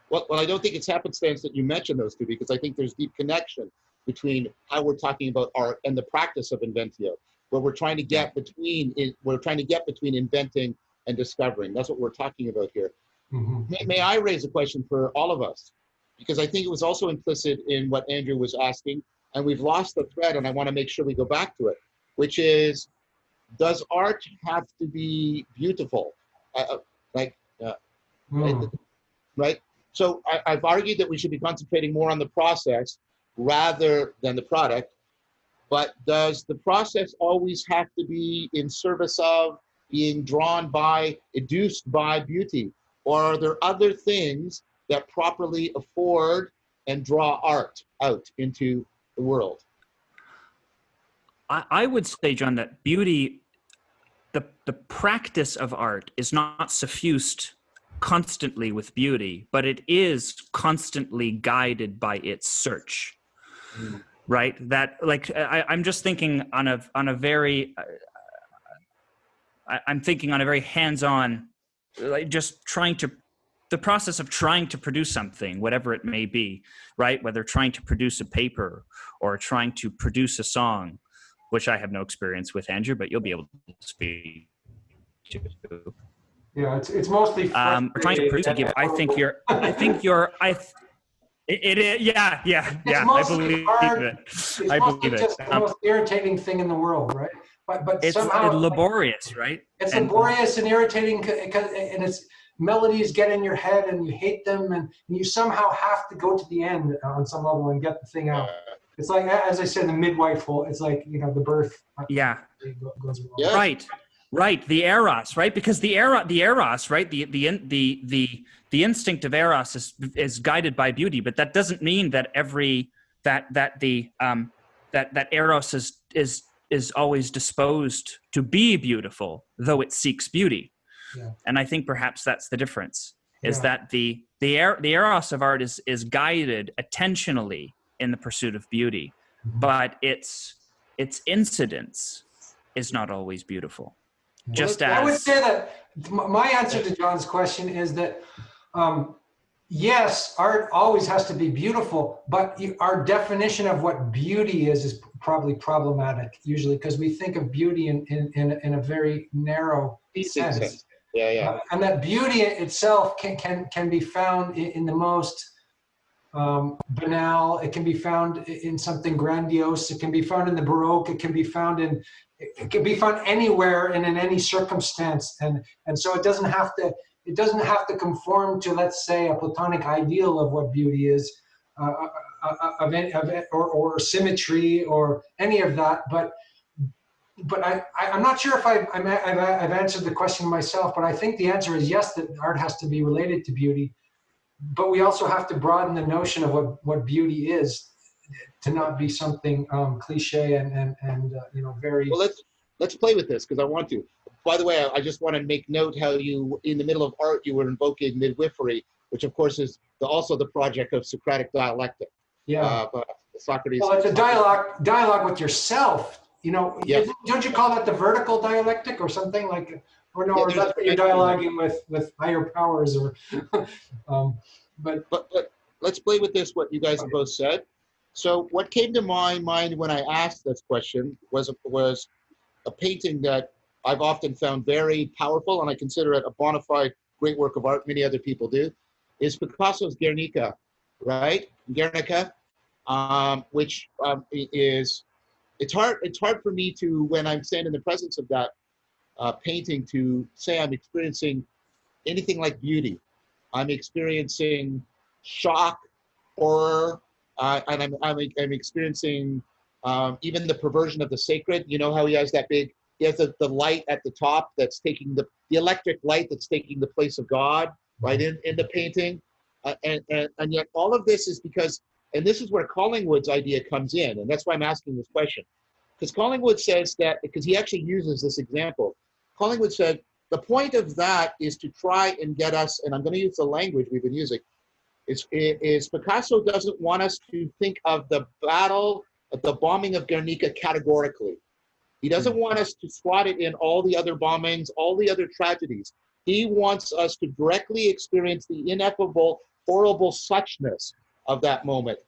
Well, I don't think it's happenstance that you mentioned those two, because I think there's deep connection between how we're talking about art and the practice of inventio, where we're trying to get between inventing and discovering. That's what we're talking about here. May I raise a question for all of us? Because I think it was also implicit in what Andrew was asking, and we've lost the thread, and I want to make sure we go back to it, which is, does art have to be beautiful? Right? So I've argued that we should be concentrating more on the process rather than the product, but does the process always have to be in service of, being drawn by, educed by beauty? Or are there other things that properly afford and draw art out into the world? I would say, John, that beauty, the practice of art is not suffused constantly with beauty, but it is constantly guided by its search, right? That, like, I'm just thinking on a very hands-on, like, just the process of trying to produce something, whatever it may be, right? Whether trying to produce a paper or trying to produce a song, which I have no experience with, Andrew, but you'll be able to speak to. Yeah, it's mostly trying to produce a gift. I believe it. I believe it. Just the most irritating thing in the world, right? But it's somehow laborious, right? It's laborious and irritating, and it's melodies get in your head and you hate them, and you somehow have to go to the end on some level and get the thing out. It's like, as I said, the midwife hole. It's like, the birth. Goes wrong. Yeah. Right. The eros, right? Because the eros, right? The instinct of eros is guided by beauty, but that doesn't mean that that eros is always disposed to be beautiful, though it seeks beauty. Yeah. And I think perhaps that's the difference, is that the eros of art is guided attentionally in the pursuit of beauty, but its incidence is not always beautiful. I would say that my answer to John's question is that yes, art always has to be beautiful, but our definition of what beauty is probably problematic usually, because we think of beauty in a very narrow sense. And that beauty itself can be found in the most banal. It can be found in something grandiose. It can be found in the Baroque. It can be found anywhere and in any circumstance. And so it doesn't have to conform to, let's say, a Platonic ideal of what beauty is, or symmetry or any of that. But I'm not sure if I've answered the question myself, but I think the answer is yes, that art has to be related to beauty. But we also have to broaden the notion of what beauty is, to not be something cliche and very. Well, let's play with this, because I want to. by the way, I just want to make note how you, in the middle of art, you were invoking midwifery, which of course is also the project of Socratic dialectic. Yeah. But Socrates. Well, it's a dialogue with yourself. You know, Yes. don't you call that the vertical dialectic or something like, or no, Yeah, or that's what you're dialoguing with higher powers or, but let's play with this, what you guys have both said. So what came to my mind when I asked this question was a painting that I've often found very powerful, and I consider it a bona fide great work of art, many other people do, is Picasso's Guernica, right? Guernica, which is, it's hard for me to, when I'm standing in the presence of that painting, to say I'm experiencing anything like beauty. I'm experiencing shock, horror, and I'm experiencing even the perversion of the sacred. You know how he has that big, he has the light at the top that's taking the electric light that's taking the place of God, right, in the painting. And yet all of this is because, and this is where Collingwood's idea comes in, and that's why I'm asking this question. Because Collingwood says that, because he actually uses this example, Collingwood said, the point of that is to try and get us, and I'm going to use the language we've been using, is Picasso doesn't want us to think of the battle, of the bombing of Guernica categorically. He doesn't want us to slot it in all the other bombings, all the other tragedies. He wants us to directly experience the ineffable, horrible suchness of that moment,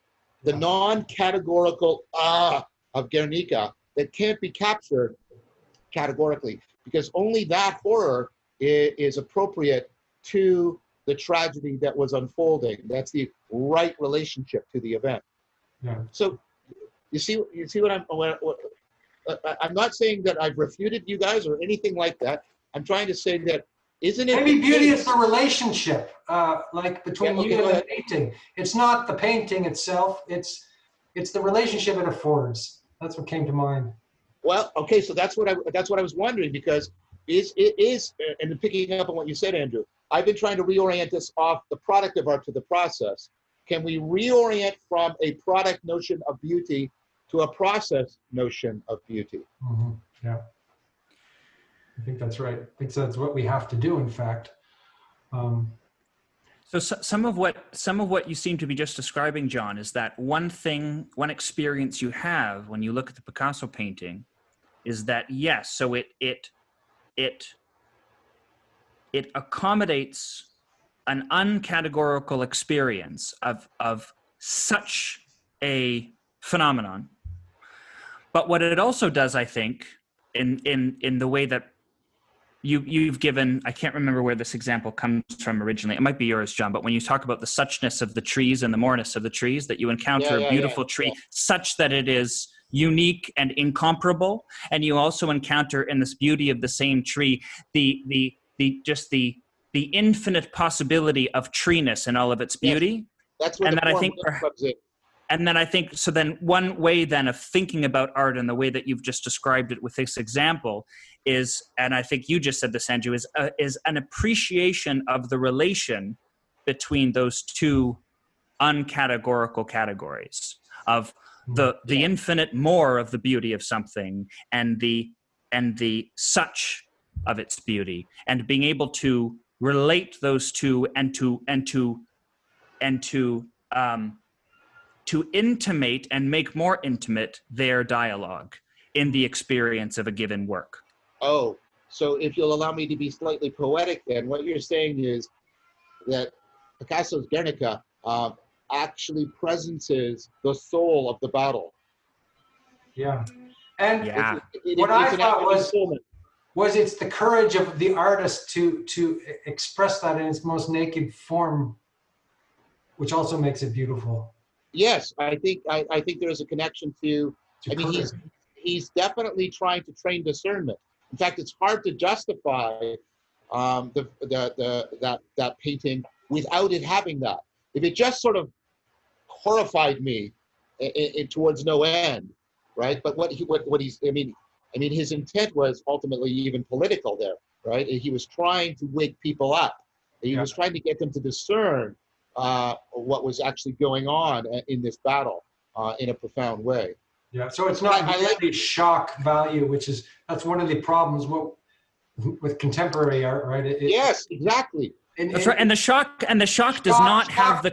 the non-categorical of Guernica that can't be captured categorically, because only that horror is appropriate to the tragedy that was unfolding. That's the right relationship to the event. yeah. So you see what I'm not saying that I've refuted you guys or anything like that. I'm trying to say that, isn't it? Maybe beauty is the relationship, like between you and the painting. It's not the painting itself. It's the relationship it affords. That's what came to mind. Well, okay, so that's what I was wondering, because and picking up on what you said, Andrew, I've been trying to reorient this off the product of art to the process. Can we reorient from a product notion of beauty to a process notion of beauty? Mm-hmm. Yeah, I think that's right. I think that's what we have to do, in fact. So some of what you seem to be just describing, John, is that one experience you have when you look at the Picasso painting is that, yes, so it accommodates an uncategorical experience of such a phenomenon. But what it also does, I think, in the way that you've given, I can't remember where this example comes from originally. It might be yours, John, but when you talk about the suchness of the trees and the moreness of the trees, that you encounter a beautiful tree such that it is unique and incomparable, and you also encounter in this beauty of the same tree the infinite possibility of treeness in all of its beauty. That's where And then I think, so then one way then of thinking about art and the way that you've just described it with this example is, and I think you just said this, Andrew, is an appreciation of the relation between those two uncategorical categories of the infinite more of the beauty of something and the such of its beauty, and being able to relate those two and to intimate and make more intimate their dialogue in the experience of a given work. Oh, so if you'll allow me to be slightly poetic, then what you're saying is that Picasso's Guernica actually presences the soul of the battle. Yeah. And yeah. What I thought was it's the courage of the artist to express that in its most naked form, which also makes it beautiful. Yes, I think there is a connection to. I mean, he's definitely trying to train discernment. In fact, it's hard to justify that painting without it having that. If it just sort of horrified me towards no end, right? But what he's I mean, his intent was ultimately even political there, right? He was trying to wake people up. He was trying to get them to discern what was actually going on in this battle in a profound way. Yeah, so it's not really shock value, that's one of the problems. with contemporary art, right? Yes, exactly. That's right. And the shock does not have the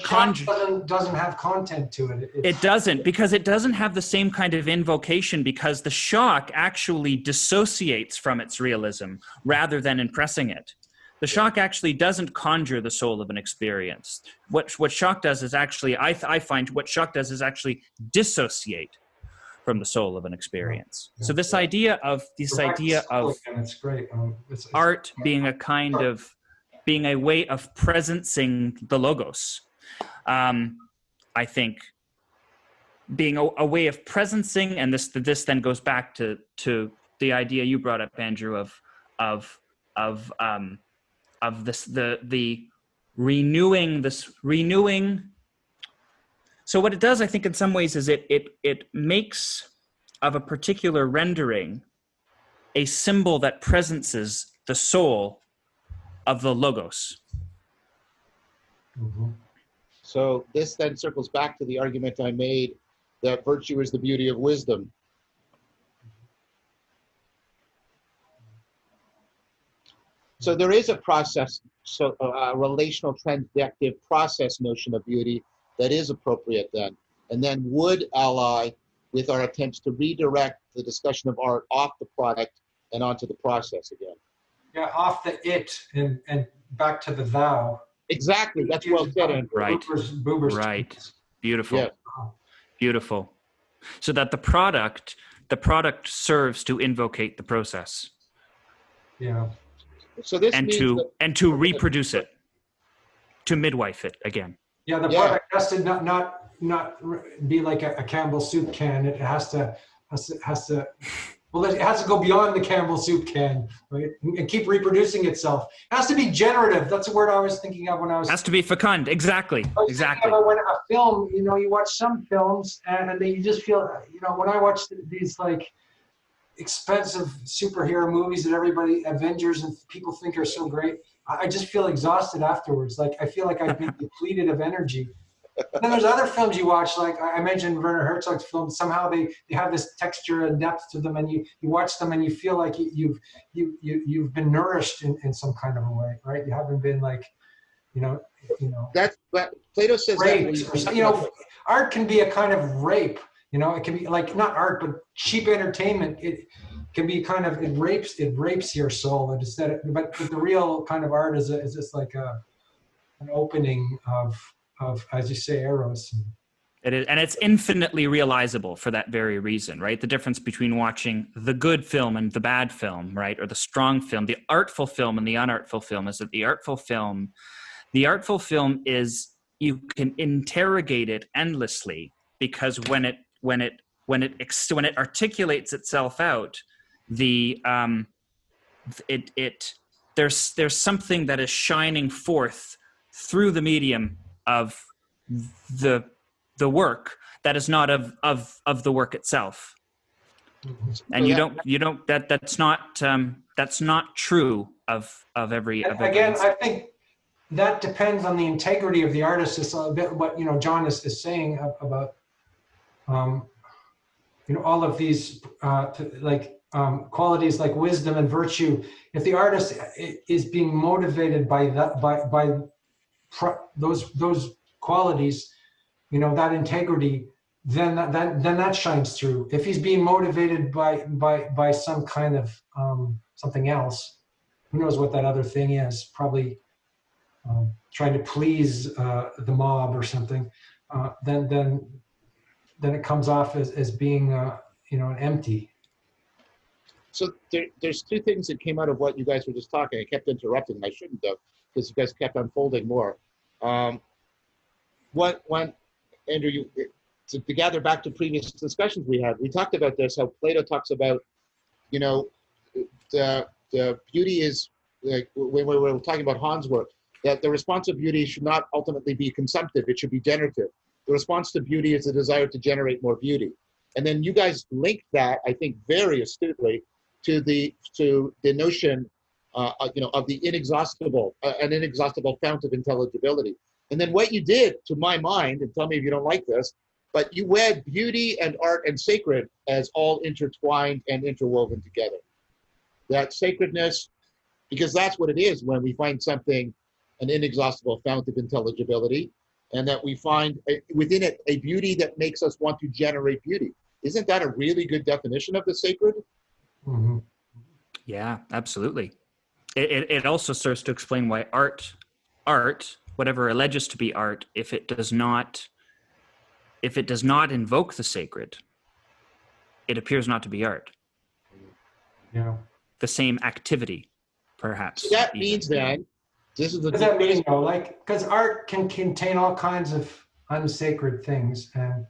doesn't have content to it. It doesn't, because it doesn't have the same kind of invocation, because the shock actually dissociates from its realism rather than impressing it. The shock actually doesn't conjure the soul of an experience. What shock does is actually, I find what shock does is actually dissociate from the soul of an experience. Yeah. So this idea of it's great. It's art being a kind of being a way of presencing the logos, I think, being a way of presencing, and this then goes back to the idea you brought up, Andrew, of the renewing. So what it does, I think, in some ways, is it makes of a particular rendering a symbol that presences the soul of the logos. Mm-hmm. So this then circles back to the argument I made that virtue is the beauty of wisdom. So there is a process, so a relational transactive process notion of beauty that is appropriate then, and then would ally with our attempts to redirect the discussion of art off the product and onto the process again. Yeah, off the it and back to the thou. Exactly, that's well said, Andrew. Right. Buber's Right. Beautiful. Yeah. Beautiful. So that the product serves to invocate the process. Yeah. So this and means to reproduce it, to midwife it again. Yeah, the product has to not be like a Campbell soup can. It has to well, it has to go beyond the Campbell soup can, right? And keep reproducing itself. It has to be generative. That's the word I was thinking of when I was. Has to be fecund. Exactly. Exactly. When a film, you watch some films and you just feel, when I watch these like expensive superhero movies that everybody, Avengers and people think are so great, I just feel exhausted afterwards. Like I feel like I've been depleted of energy. And then there's other films you watch, like I mentioned Werner Herzog's films. Somehow they have this texture and depth to them, and you watch them and you feel like you've been nourished in some kind of a way, right? You haven't been like, that's what Plato says. That, art can be a kind of rape. It can be like not art, but cheap entertainment. It can be kind of it rapes your soul. But the real kind of art is just like an opening of, as you say, eros. It is, and it's infinitely realizable for that very reason, right? The difference between watching the good film and the bad film, right? Or the strong film, the artful film and the unartful film is that the artful film is, you can interrogate it endlessly, because when it articulates itself out, there's something that is shining forth through the medium of the work that is not of the work itself. And that's not true of every. Again, I think that depends on the integrity of the artist. It's a bit what John is saying about all of these qualities like wisdom and virtue. If the artist is being motivated by those qualities, that integrity, then that shines through. If he's being motivated by some kind of something else, who knows what that other thing is? Probably trying to please the mob or something. Then it comes off as being an empty. So there's two things that came out of what you guys were just talking. I kept interrupting, and I shouldn't have, because you guys kept unfolding more. When Andrew, to gather back to previous discussions we had, we talked about this, how Plato talks about, the beauty is, like when we were talking about Han's work, that the response of beauty should not ultimately be consumptive, it should be generative. The response to beauty is a desire to generate more beauty. And then you guys linked that, I think, very astutely to the notion, of the inexhaustible, an inexhaustible fount of intelligibility. And then what you did, to my mind, and tell me if you don't like this, but you wed beauty and art and sacred as all intertwined and interwoven together. That sacredness because that's what it is when we find something, an inexhaustible fount of intelligibility, and that we find within it a beauty that makes us want to generate beauty. Isn't that a really good definition of the sacred? Mm-hmm. Yeah, absolutely. It also serves to explain why art, whatever alleges to be art, if it does not invoke the sacred, it appears not to be art. Yeah. The same activity, perhaps. So that means then, this is the. What does that mean though? Like, because art can contain all kinds of unsacred things, and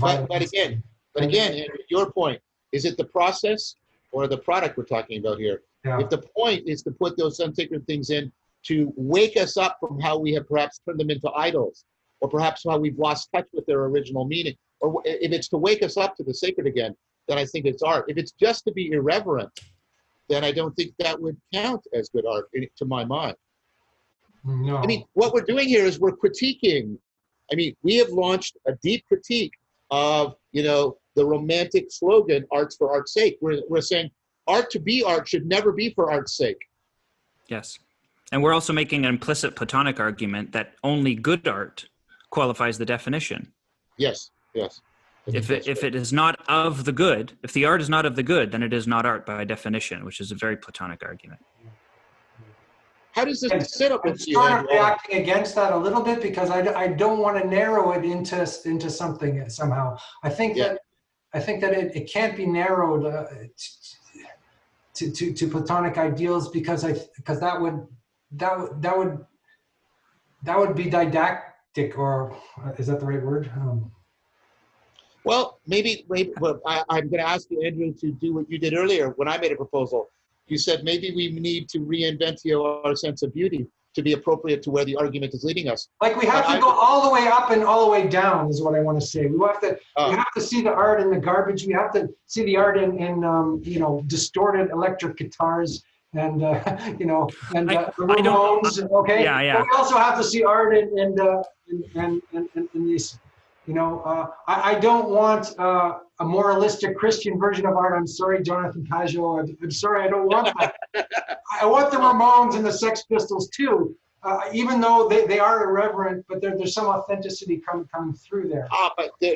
like But again, Andrew, your point, is it the process or the product we're talking about here? Yeah. If the point is to put those unsacred things in to wake us up from how we have perhaps turned them into idols, or perhaps how we've lost touch with their original meaning, or if it's to wake us up to the sacred again, then I think it's art. If it's just to be irreverent, then I don't think that would count as good art, to my mind. No. I mean, what we're doing here is we're critiquing. I mean, we have launched a deep critique of, the romantic slogan, art's for art's sake. We're saying art to be art should never be for art's sake. Yes. And we're also making an implicit Platonic argument that only good art qualifies the definition. Yes. If it is not of the good, if the art is not of the good, then it is not art by definition, which is a very Platonic argument. How does this sit up with you? I'm reacting against that a little bit because I don't want to narrow it into something somehow. I think that it can't be narrowed to Platonic ideals because that would be didactic, or is that the right word? Well, maybe but I'm going to ask you, Andrew, to do what you did earlier when I made a proposal. You said maybe we need to reinventio our sense of beauty to be appropriate to where the argument is leading us. Like we have to go all the way up and all the way down is what I want to say. We have to see the art in the garbage. We have to see the art in distorted electric guitars and the Ramones. Okay. Yeah. But we also have to see art in these. I don't want a moralistic Christian version of art. I'm sorry, Jonathan Pajot. I'm sorry, I don't want that. I want the Ramones and the Sex Pistols too, even though they are irreverent, but there's some authenticity coming through there.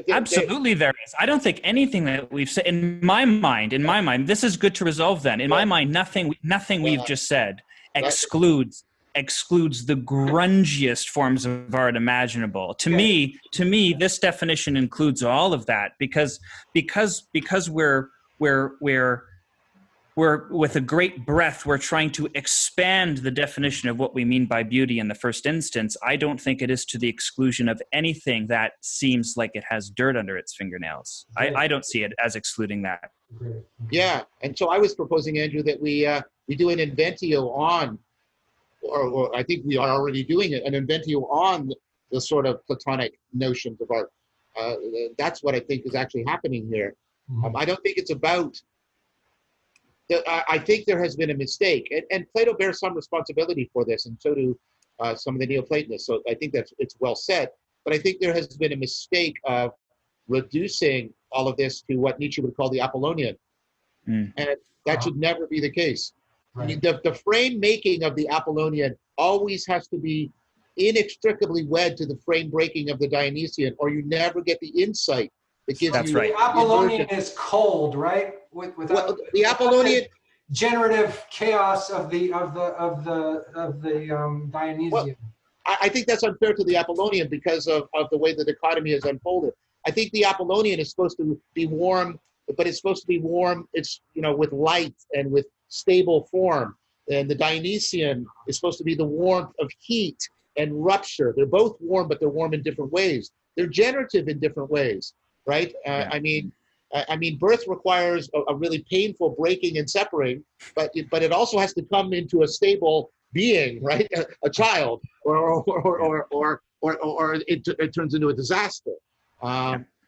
Absolutely there is. I don't think anything that we've said, in my mind, this is good to resolve then. In my mind, nothing we've just said excludes the grungiest forms of art imaginable. To me, this definition includes all of that because we're with a great breath, we're trying to expand the definition of what we mean by beauty in the first instance. I don't think it is to the exclusion of anything that seems like it has dirt under its fingernails. I don't see it as excluding that. Yeah, and so I was proposing, Andrew, that we do an inventio on, or I think we are already doing it, an inventio on the sort of Platonic notions of art. That's what I think is actually happening here. I don't think it's about, I think there has been a mistake, and Plato bears some responsibility for this, and so do some of the Neoplatonists, so I think it's well said, but I think there has been a mistake of reducing all of this to what Nietzsche would call the Apollonian, and that should never be the case. Right. The frame making of the Apollonian always has to be inextricably wed to the frame breaking of the Dionysian, or you never get the insight that gives you. The Apollonian is cold, right? Without the Apollonian generative chaos of the Dionysian. Well, I think that's unfair to the Apollonian because of the way the dichotomy has unfolded. I think the Apollonian is supposed to be warm, but it's supposed to be warm. It's with light and with stable form, and the Dionysian is supposed to be the warmth of heat and rupture. They're both warm, but they're warm in different ways. They're generative in different ways, right? I mean, birth requires a really painful breaking and separating, but it also has to come into a stable being, right? A child, or it turns into a disaster.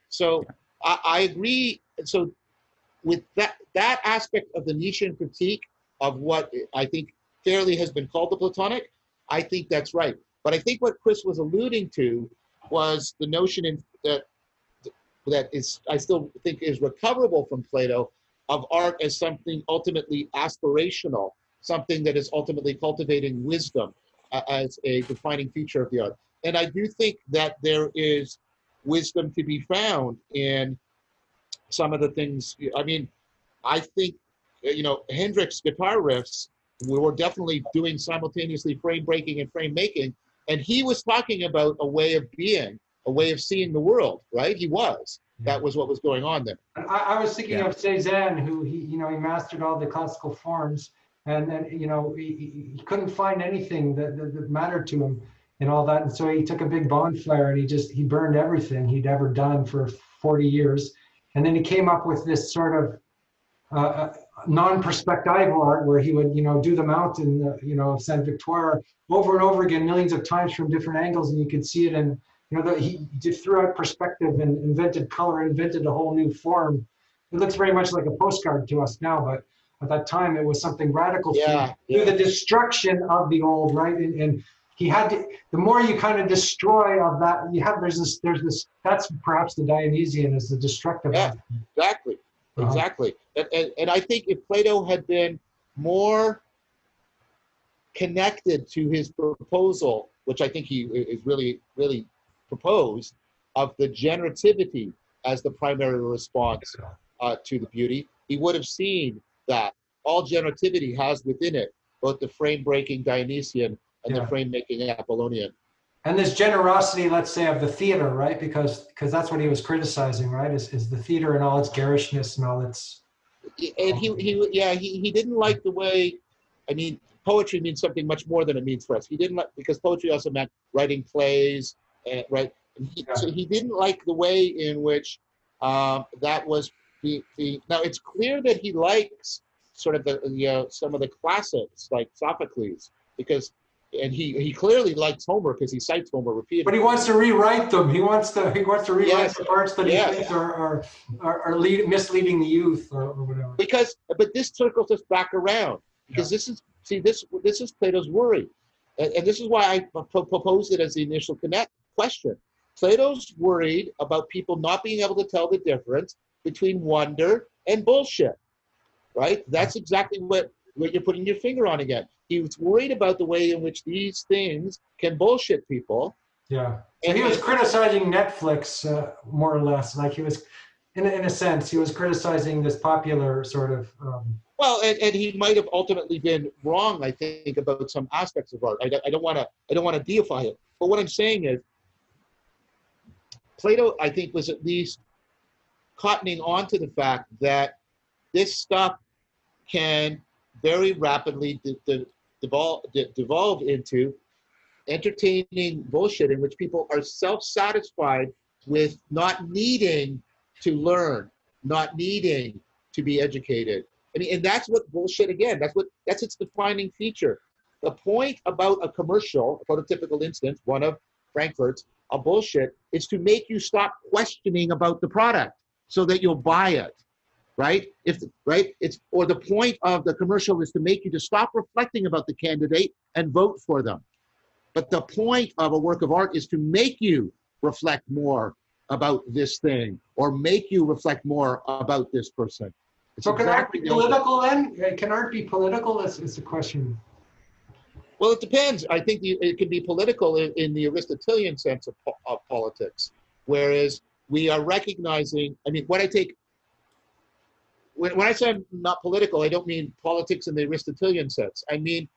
So I agree. So with that aspect of the Nietzschean critique of what I think fairly has been called the Platonic, I think that's right. But I think what Chris was alluding to was the notion that is, I still think is recoverable from Plato, of art as something ultimately aspirational, something that is ultimately cultivating wisdom as a defining feature of the art. And I do think that there is wisdom to be found in some of the things. I mean, I think, Hendrix guitar riffs, we were definitely doing simultaneously frame breaking and frame making. And he was talking about a way of being, a way of seeing the world, right? He was. That was what was going on there. I was thinking of Cézanne, who he mastered all the classical forms, and then he couldn't find anything that mattered to him and all that, and so he took a big bonfire and he burned everything he'd ever done for 40 years, and then he came up with this sort of non-perspectival art where he would do the mountain of Saint Victoire over and over again millions of times from different angles, and you could see it. And he threw out perspective and invented color, invented a whole new form. It looks very much like a postcard to us now, but at that time it was something radical. Through the destruction of the old, right? And he had to, the more you kind of destroy of that, there's this that's perhaps the Dionysian, is the destructive. Exactly. Exactly. And I think if Plato had been more connected to his proposal, which I think he is really, really proposed, of the generativity as the primary response to the beauty, he would have seen that all generativity has within it both the frame-breaking Dionysian and the frame-making Apollonian. And this generosity, let's say, of the theater, right? Because that's what he was criticizing, right? Is the theater and all its garishness and all its. And he didn't like the way. I mean, poetry means something much more than it means for us. He didn't like, because poetry also meant writing plays, right? So he didn't like the way in which that was the. Now it's clear that he likes sort of the some of the classics like Sophocles, because. And he clearly likes Homer because he cites Homer repeatedly. But he wants to rewrite them. He wants to rewrite the parts that he thinks are misleading the youth or whatever. But this circles us back around, because this is Plato's worry, and this is why I proposed it as the initial question. Plato's worried about people not being able to tell the difference between wonder and bullshit, right? That's exactly what you're putting your finger on again. He was worried about the way in which these things can bullshit people. Yeah. So he was criticizing Netflix, more or less. Like he was, in a sense, he was criticizing this popular sort of. Well, and he might have ultimately been wrong, I think, about some aspects of art. I don't want to deify it. But what I'm saying is, Plato, I think, was at least cottoning on to the fact that this stuff can very rapidly devolve into entertaining bullshit in which people are self-satisfied with not needing to learn, not needing to be educated. I mean, and that's what bullshit, again, that's its defining feature. The point about a commercial, a prototypical instance, one of Frankfurt's, a bullshit, is to make you stop questioning about the product so that you'll buy it. Right? Or the point of the commercial is to make you to stop reflecting about the candidate and vote for them. But the point of a work of art is to make you reflect more about this thing, or make you reflect more about this person. So can art be political then? Can art be political? Is the question. Well, it depends. I think it can be political in the Aristotelian sense of politics, whereas we are recognizing, I mean, when I say I'm not political, I don't mean politics in the Aristotelian sense. I mean,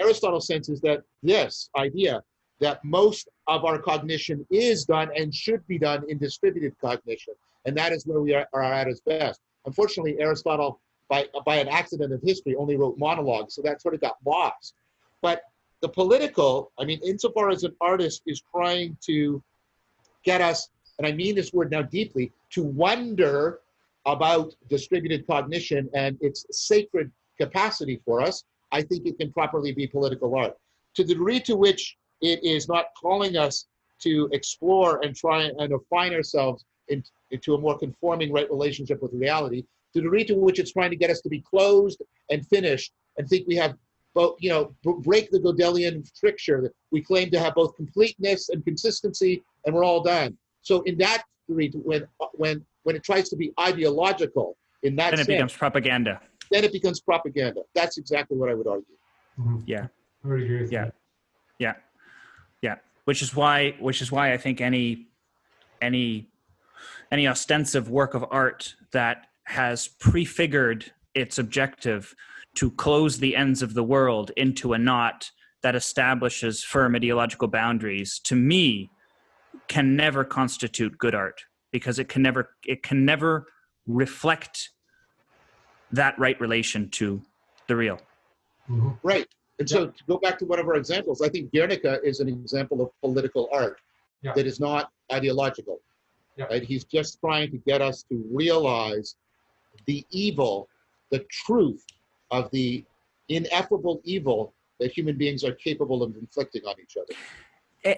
Aristotle's sense is that this idea that most of our cognition is done and should be done in distributed cognition. And that is where we are at its best. Unfortunately, Aristotle, by an accident of history, only wrote monologues, so that sort of got lost. But the political, I mean, insofar as an artist is trying to get us, and I mean this word now deeply, to wonder about distributed cognition and its sacred capacity for us, I think it can properly be political art. To the degree to which it is not calling us to explore and try and refine ourselves into a more conforming right relationship with reality, to the degree to which it's trying to get us to be closed and finished and think we have both, break the Godelian stricture that we claim to have both completeness and consistency and we're all done. So in that degree, when it tries to be ideological in that sense, then it becomes propaganda. then it becomes propaganda. That's exactly what I would argue. Mhm. Yeah. I would agree with Yeah. that. Yeah. Yeah. Which is why I think any ostensive work of art that has prefigured its objective to close the ends of the world into a knot that establishes firm ideological boundaries, to me, can never constitute good art, because it can never reflect that right relation to the real. Mhm. Right. And so to go back to one of our examples, I think Guernica is an example of political art Yeah. that is not ideological. Yeah. Right? He's just trying to get us to realize the evil, the truth of the ineffable evil that human beings are capable of inflicting on each other.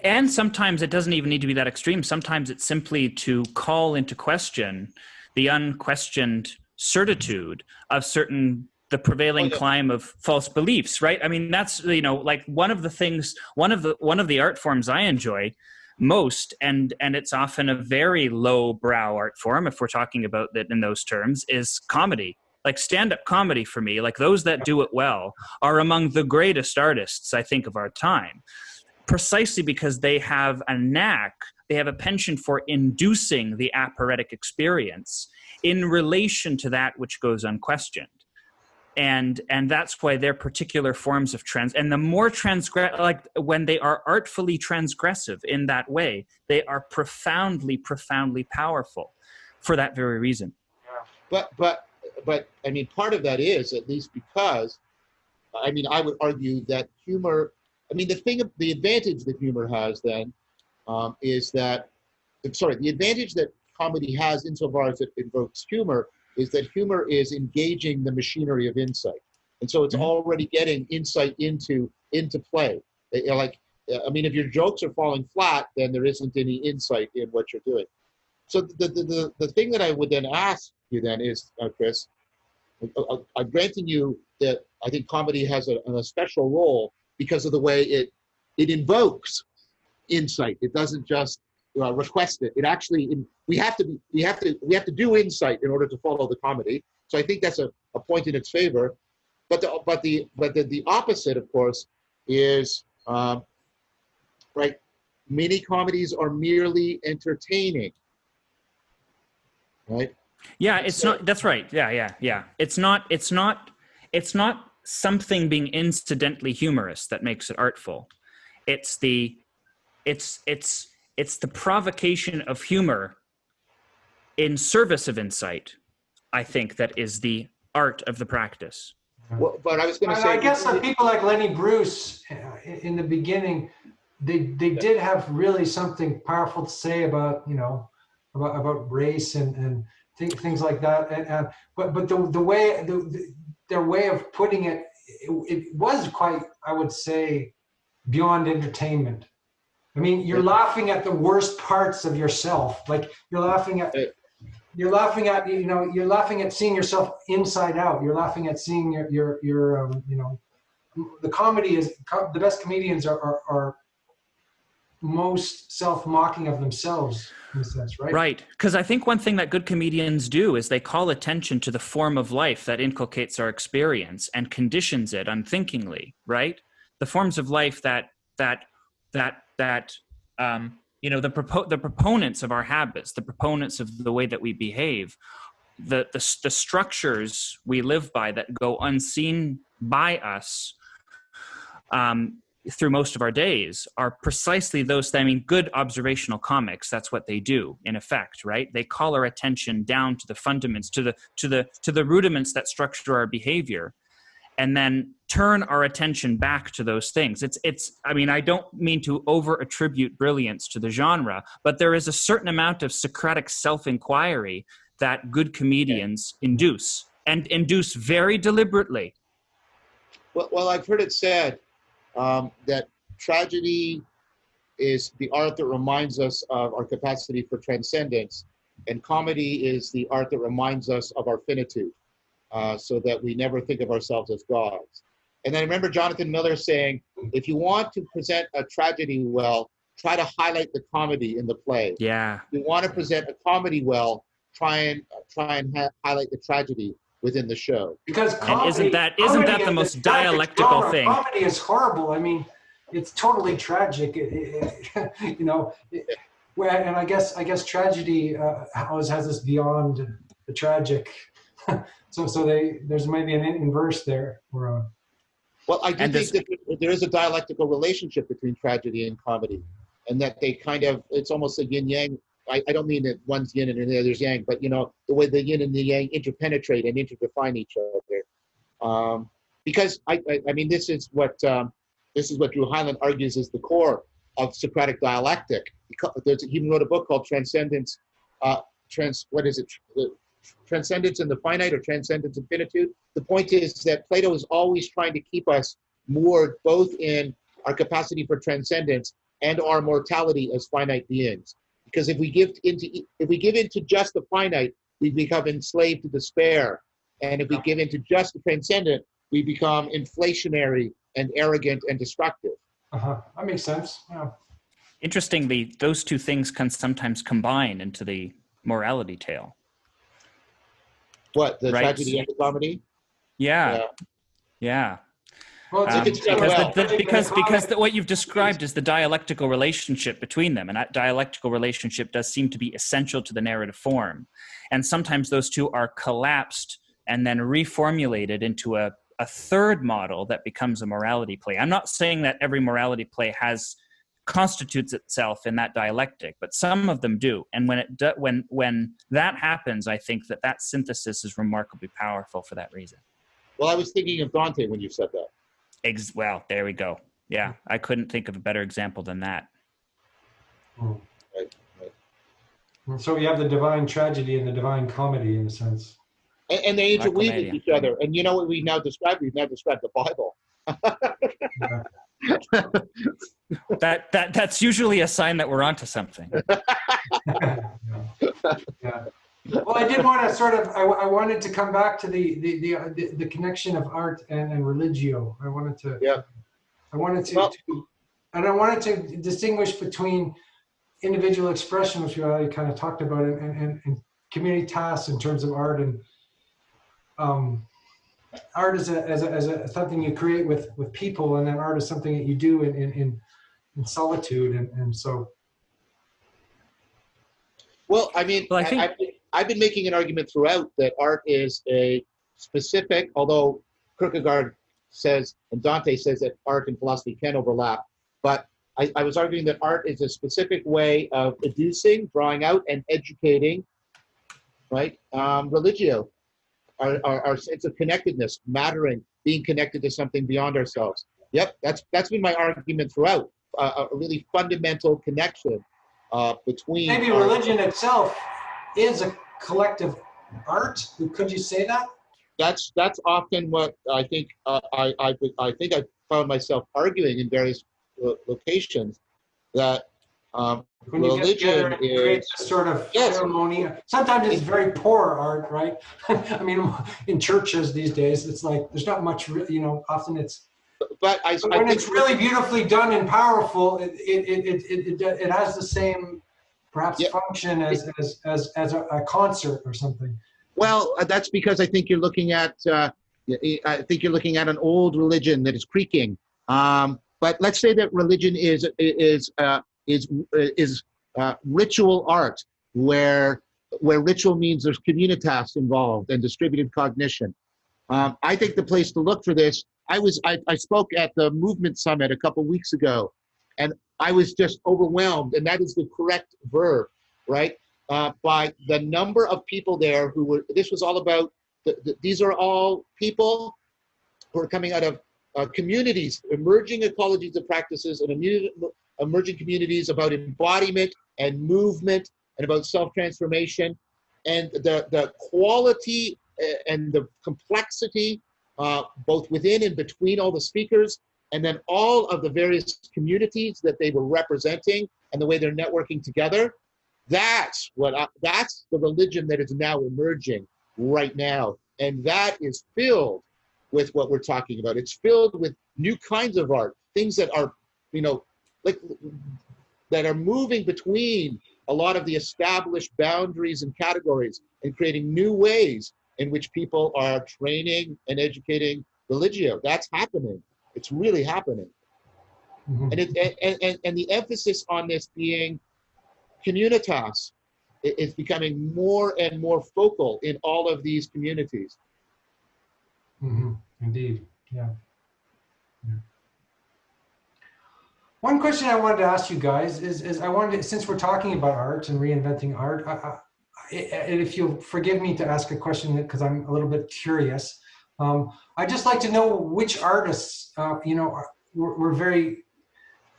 And sometimes it doesn't even need to be that extreme. Sometimes it's simply to call into question the unquestioned certitude of the prevailing climb of false beliefs, right? I mean, that's, like one of the art forms I enjoy most, and it's often a very low brow art form, if we're talking about it in those terms, is comedy. Like stand-up comedy for me, like those that do it well are among the greatest artists, I think, of our time. Precisely because they have a penchant for inducing the aphoretic experience in relation to that which goes unquestioned. And that's why their particular forms of and the more like when they are artfully transgressive in that way, they are profoundly, profoundly powerful for that very reason. But I mean, part of that is, at least because, I mean, I would argue that humor, I mean, the advantage that humor has then is that, the advantage that comedy has insofar as it invokes humor is that humor is engaging the machinery of insight. And so it's already getting insight into play. Like, I mean, if your jokes are falling flat, then there isn't any insight in what you're doing. So the thing that I would then ask you then is, Chris, I'm granting you that I think comedy has a special role because of the way it invokes insight. It doesn't just request it. It actually, we have to do insight in order to follow the comedy. So I think that's a point in its favor. But the opposite, of course, is right. Many comedies are merely entertaining. Right. Yeah, it's not. That's right. Yeah. It's not something being incidentally humorous that makes it artful. It's the provocation of humor in service of insight, I think, that is the art of the practice. Well, but I was going to say, I guess that people like Lenny Bruce in the beginning, they did have really something powerful to say about about race and things like that. But the way their way of putting it was quite, I would say, beyond entertainment. I mean, you're laughing at the worst parts of yourself. Like you're laughing at seeing yourself inside out. You're laughing at seeing your the comedy is, the best comedians are most self-mocking of themselves in a sense, right? Right. Because I think one thing that good comedians do is they call attention to the form of life that inculcates our experience and conditions it unthinkingly, right? The forms of life that the proponents of our habits, the proponents of the way that we behave, the structures we live by that go unseen by us through most of our days are precisely those. I mean, good observational comics, that's what they do in effect, right? They call our attention down to the fundaments, to the rudiments that structure our behavior, and then turn our attention back to those things. I mean, I don't mean to over attribute brilliance to the genre, but there is a certain amount of Socratic self-inquiry that good comedians induce, and induce very deliberately. Well, I've heard it said that tragedy is the art that reminds us of our capacity for transcendence, and comedy is the art that reminds us of our finitude, so that we never think of ourselves as gods. And I remember Jonathan Miller saying, if you want to present a tragedy well, try to highlight the comedy in the play. Yeah. If you want to present a comedy well, try and highlight the tragedy. within the show. Because And comedy, isn't that comedy the is most a tragic dialectical genre. thing? Comedy is horrible. I mean, it's totally tragic. You know, and I guess tragedy always has this beyond the tragic. so there's maybe an inverse there. Or Well, I do And think this- that there is a dialectical relationship between tragedy and comedy, and that they kind of, it's almost a yin yang. I don't mean that one's yin and the other's yang, but you know, the way the yin and the yang interpenetrate and interdefine each other. Because I mean, this is what Drew Hyland argues is the core of Socratic dialectic. He wrote a book called Transcendence. What is it? Transcendence in the finite or transcendence in finitude. The point is that Plato is always trying to keep us moored both in our capacity for transcendence and our mortality as finite beings. Because if we give into just the finite, we become enslaved to despair. And if we give into just the transcendent, we become inflationary and arrogant and destructive. That makes sense. Yeah. Interestingly, those two things can sometimes combine into the morality tale. What, the Right. tragedy and the comedy? Yeah. Well, Because what you've described is the dialectical relationship between them, and that dialectical relationship does seem to be essential to the narrative form. And sometimes those two are collapsed and then reformulated into a third model that becomes a morality play. I'm not saying that every morality play constitutes itself in that dialectic, but some of them do. And when that happens, I think that synthesis is remarkably powerful for that reason. Well, I was thinking of Dante when you said that. Well, there we go. Yeah, I couldn't think of a better example than that. Right. So we have the divine tragedy and the divine comedy in a sense. And they interweave with each other. And you know what we've now described? We've now described the Bible. That's usually a sign that we're onto something. Yeah. Well, I did want to sort of. I wanted to come back to the connection of art and religio. I wanted to. Yeah. I wanted to distinguish between individual expression, which we already kind of talked about, and community tasks in terms of art and art as a something you create with people, and then art is something that you do in solitude, and so. Well, I mean, Well, I think I've been making an argument throughout that art is a specific, although Kierkegaard says and Dante says that art and philosophy can overlap, but I was arguing that art is a specific way of educing, drawing out, and educating, right? Religio, our sense of connectedness, mattering, being connected to something beyond ourselves. Yep, that's been my argument throughout. A really fundamental connection between. Maybe religion itself is a collective art. Could you say that? That's often what I think. I think I found myself arguing in various locations that When you get together religion and create is this sort of Yes. ceremony. Sometimes it's very poor art, right? I mean, in churches these days, it's like there's not much. Often it's. But I When think it's really beautifully done and powerful, it has the same, perhaps, Yeah. function as a concert or something. Well, that's because I think you're looking at an old religion that is creaking. But let's say that religion is ritual art, where ritual means there's communitas involved and distributed cognition. I think the place to look for this. I spoke at the Movement Summit a couple weeks ago, and I was just overwhelmed, and that is the correct verb, right? By the number of people there who were. This was all about. These are all people who are coming out of communities, emerging ecologies of practices, and emerging communities about embodiment and movement and about self-transformation, and the quality and the complexity. Both within and between all the speakers, and then all of the various communities that they were representing and the way they're networking together. That's the religion that is now emerging right now. And that is filled with what we're talking about. It's filled with new kinds of art, things that are, that are moving between a lot of the established boundaries and categories and creating new ways in which people are training and educating religio. That's happening. It's really happening. Mhm. And the emphasis on this being communitas is becoming more and more focal in all of these communities. Indeed, yeah. One question I wanted to ask you guys is I wanted to, since we're talking about art and reinventing art, and if you'll forgive me to ask a question because I'm a little bit curious, I'd just like to know which artists, were very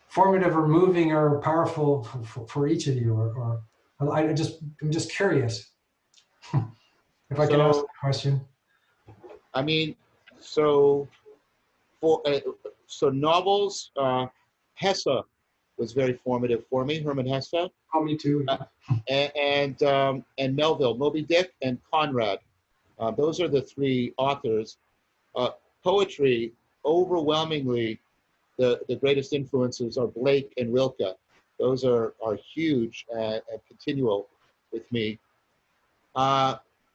formative or moving or powerful for each of you, or I'm just curious if I can ask the question. I mean, so novels, Hesse was very formative for me, Hermann Hesse. Oh, me too. And Melville, Moby Dick, and Conrad. Those are the three authors. Poetry, overwhelmingly, the greatest influences are Blake and Rilke. Those are huge and continual with me.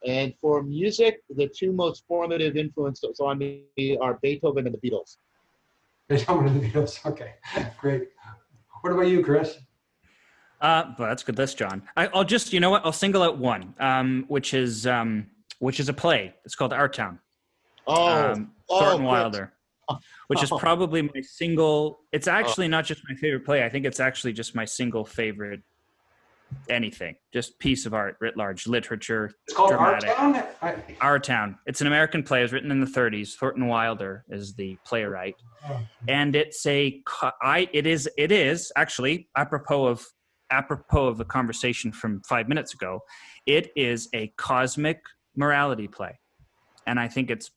And for music, the two most formative influences on me are Beethoven and the Beatles. Beethoven and the Beatles. Okay, great. What about you, Chris? Well, that's good list, John. I'll just, you know what? I'll single out one, which is a play. It's called Art Town. Thornton Wilder, which is probably my single. It's actually not just my favorite play. I think it's actually just my single favorite. Anything, just piece of art writ large, literature. It's called dramatic. Art Town. Our Town. It's an American play. It was written in the 30s. Thornton Wilder is the playwright, and it is actually apropos of the conversation from 5 minutes ago. It is a cosmic morality play, and I think it's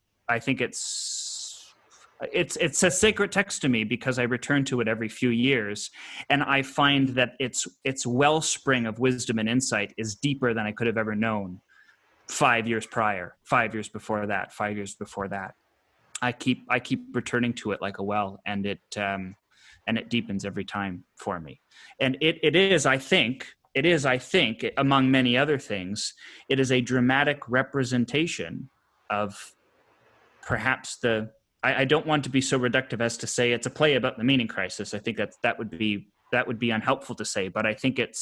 a sacred text to me because I return to it every few years, and I find that its wellspring of wisdom and insight is deeper than I could have ever known 5 years prior, 5 years before that, 5 years before that. I keep returning to it like a well, and it deepens every time for me. And it is, I think, among many other things, it is a dramatic representation of perhaps I don't want to be so reductive as to say it's a play about the meaning crisis. I think that would be unhelpful to say, but I think it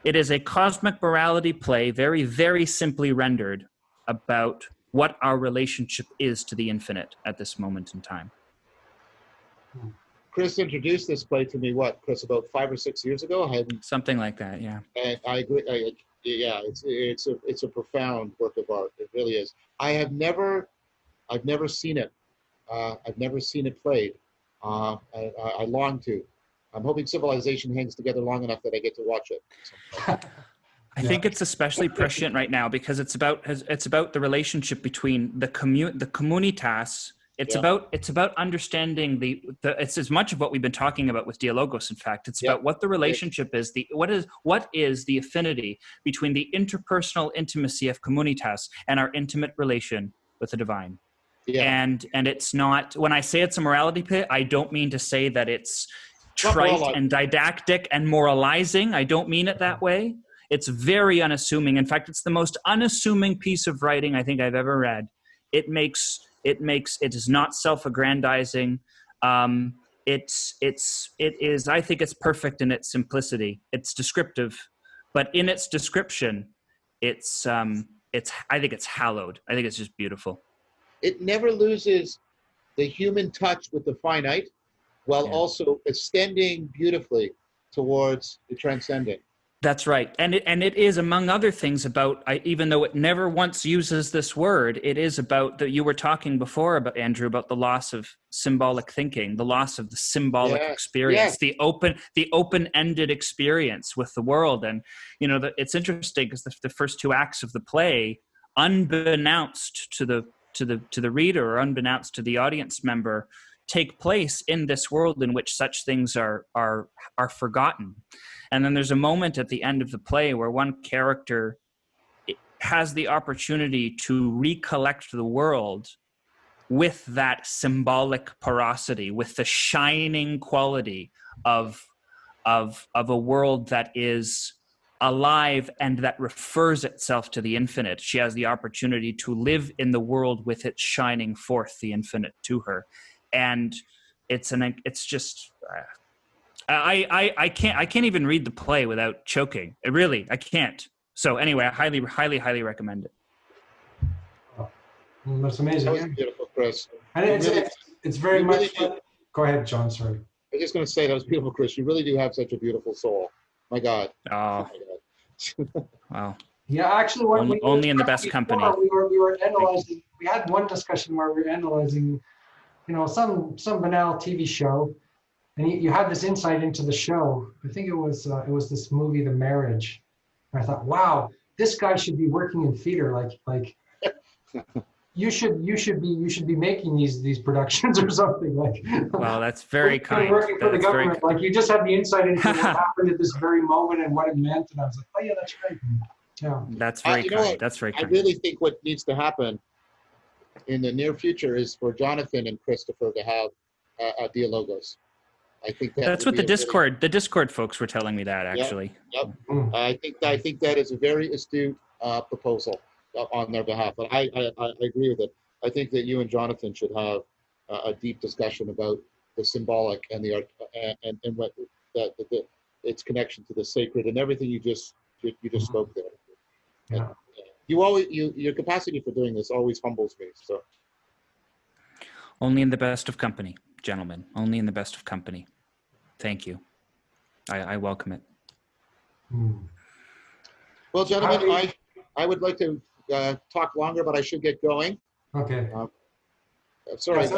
is a cosmic morality play, very, very simply rendered, about what our relationship is to the infinite at this moment in time. Chris introduced this play to me, Chris, about 5 or 6 years ago? Something like that, yeah. And I agree. It's a profound work of art. It really is. I've never seen it. I've never seen it played. I long to. I'm hoping civilization hangs together long enough that I get to watch it. I think it's especially prescient right now because it's about the relationship between the communitas. It's about understanding it's as much of what we've been talking about with dialogos. In fact, it's about what the relationship is. What is the affinity between the interpersonal intimacy of communitas and our intimate relation with the divine. Yeah. And it's not, when I say it's a morality play, I don't mean to say that it's trite and didactic and moralizing. I don't mean it that way. It's very unassuming. In fact, it's the most unassuming piece of writing I think I've ever read. It is not self-aggrandizing. It is, I think it's perfect in its simplicity. It's descriptive, but in its description, I think it's hallowed. I think it's just beautiful. It never loses the human touch with the finite, while also extending beautifully towards the transcendent. That's right. And it is, among other things, about, even though it never once uses this word, it is about that you were talking before about, Andrew, about the loss of symbolic thinking, the loss of the symbolic experience, the open-ended experience with the world. And, it's interesting because the first two acts of the play, unbeknownst to the reader or unbeknownst to the audience member, take place in this world in which such things are forgotten. And then there's a moment at the end of the play where one character has the opportunity to recollect the world with that symbolic porosity, with the shining quality of a world that is alive and that refers itself to the infinite. She has the opportunity to live in the world with it shining forth the infinite to her. And it's just, I can't even read the play without choking. I can't. So anyway, I highly recommend it. That's amazing. That was beautiful, Chris. And it's very you much. really do. Go ahead, John. Sorry. I'm just going to say that was beautiful, Chris. You really do have such a beautiful soul. My God. Oh, my God. wow. Yeah, actually, Only in the best company. We were analyzing. We had one discussion where we were analyzing, some banal TV show, and you had this insight into the show. I think it was this movie, The Marriage. And I thought, wow, this guy should be working in theater. Like you should be making these productions or something like. Wow, that's very kind. Working for the government, like you just had the insight into what happened at this very moment and what it meant, and I was like, oh yeah, that's right. Yeah, that's very kind. That's very kind. I really think what needs to happen in the near future is for Jonathan and Christopher to have dialogos. I think that's what the Discord folks were telling me that actually. Yep. I think that is a very astute proposal on their behalf. But I agree with it. I think that you and Jonathan should have a deep discussion about the symbolic and the art and what its connection to the sacred and everything you just spoke there. Yeah. Your capacity for doing this always humbles me. So only in the best of company, gentlemen. Only in the best of company. Thank you. I welcome it. Well, gentlemen, I would like to talk longer, but I should get going. Okay. Sorry.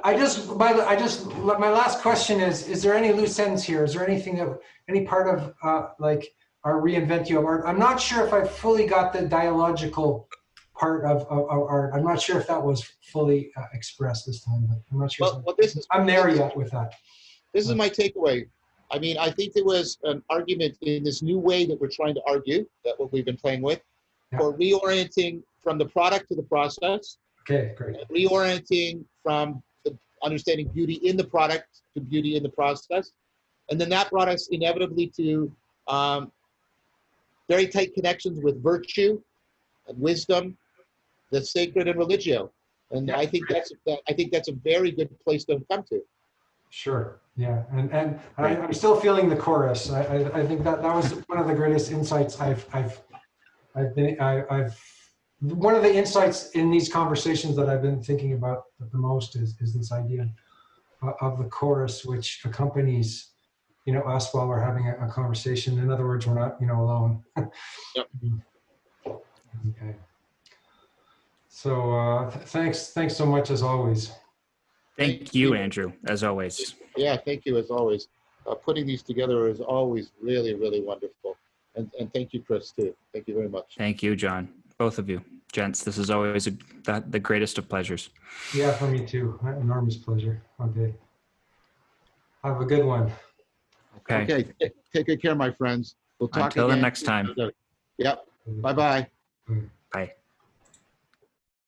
My last question is there any loose ends here? Is there any part of like our reinventio of art? I'm not sure if I fully got the dialogical part of art. I'm not sure if that was fully expressed this time, but I'm not sure. I'm there yet with that. This is my takeaway. I mean, I think there was an argument in this new way that we're trying to argue, that what we've been playing with, for reorienting from the product to the process. Okay, great. Reorienting from the understanding beauty in the product to beauty in the process. And then that brought us inevitably to very tight connections with virtue and wisdom, the sacred and religio. And I think that's a very good place to come to. Sure. Yeah, and I'm still feeling the chorus. I think that was one of the greatest insights I've one of the insights in these conversations that I've been thinking about the most is this idea of the chorus, which accompanies us while we're having a conversation. In other words, we're not alone. Yep. Okay. So thanks so much as always. Thank you, Andrew, as always. Yeah, thank you as always. Putting these together is always really, really wonderful. And thank you, Chris, too. Thank you very much. Thank you, John. Both of you, gents. This is always the greatest of pleasures. Yeah, for me too. Enormous pleasure. Okay. Have a good one. Okay. Take good care, my friends. We'll talk until again. The next time. Yep. Bye-bye. Bye.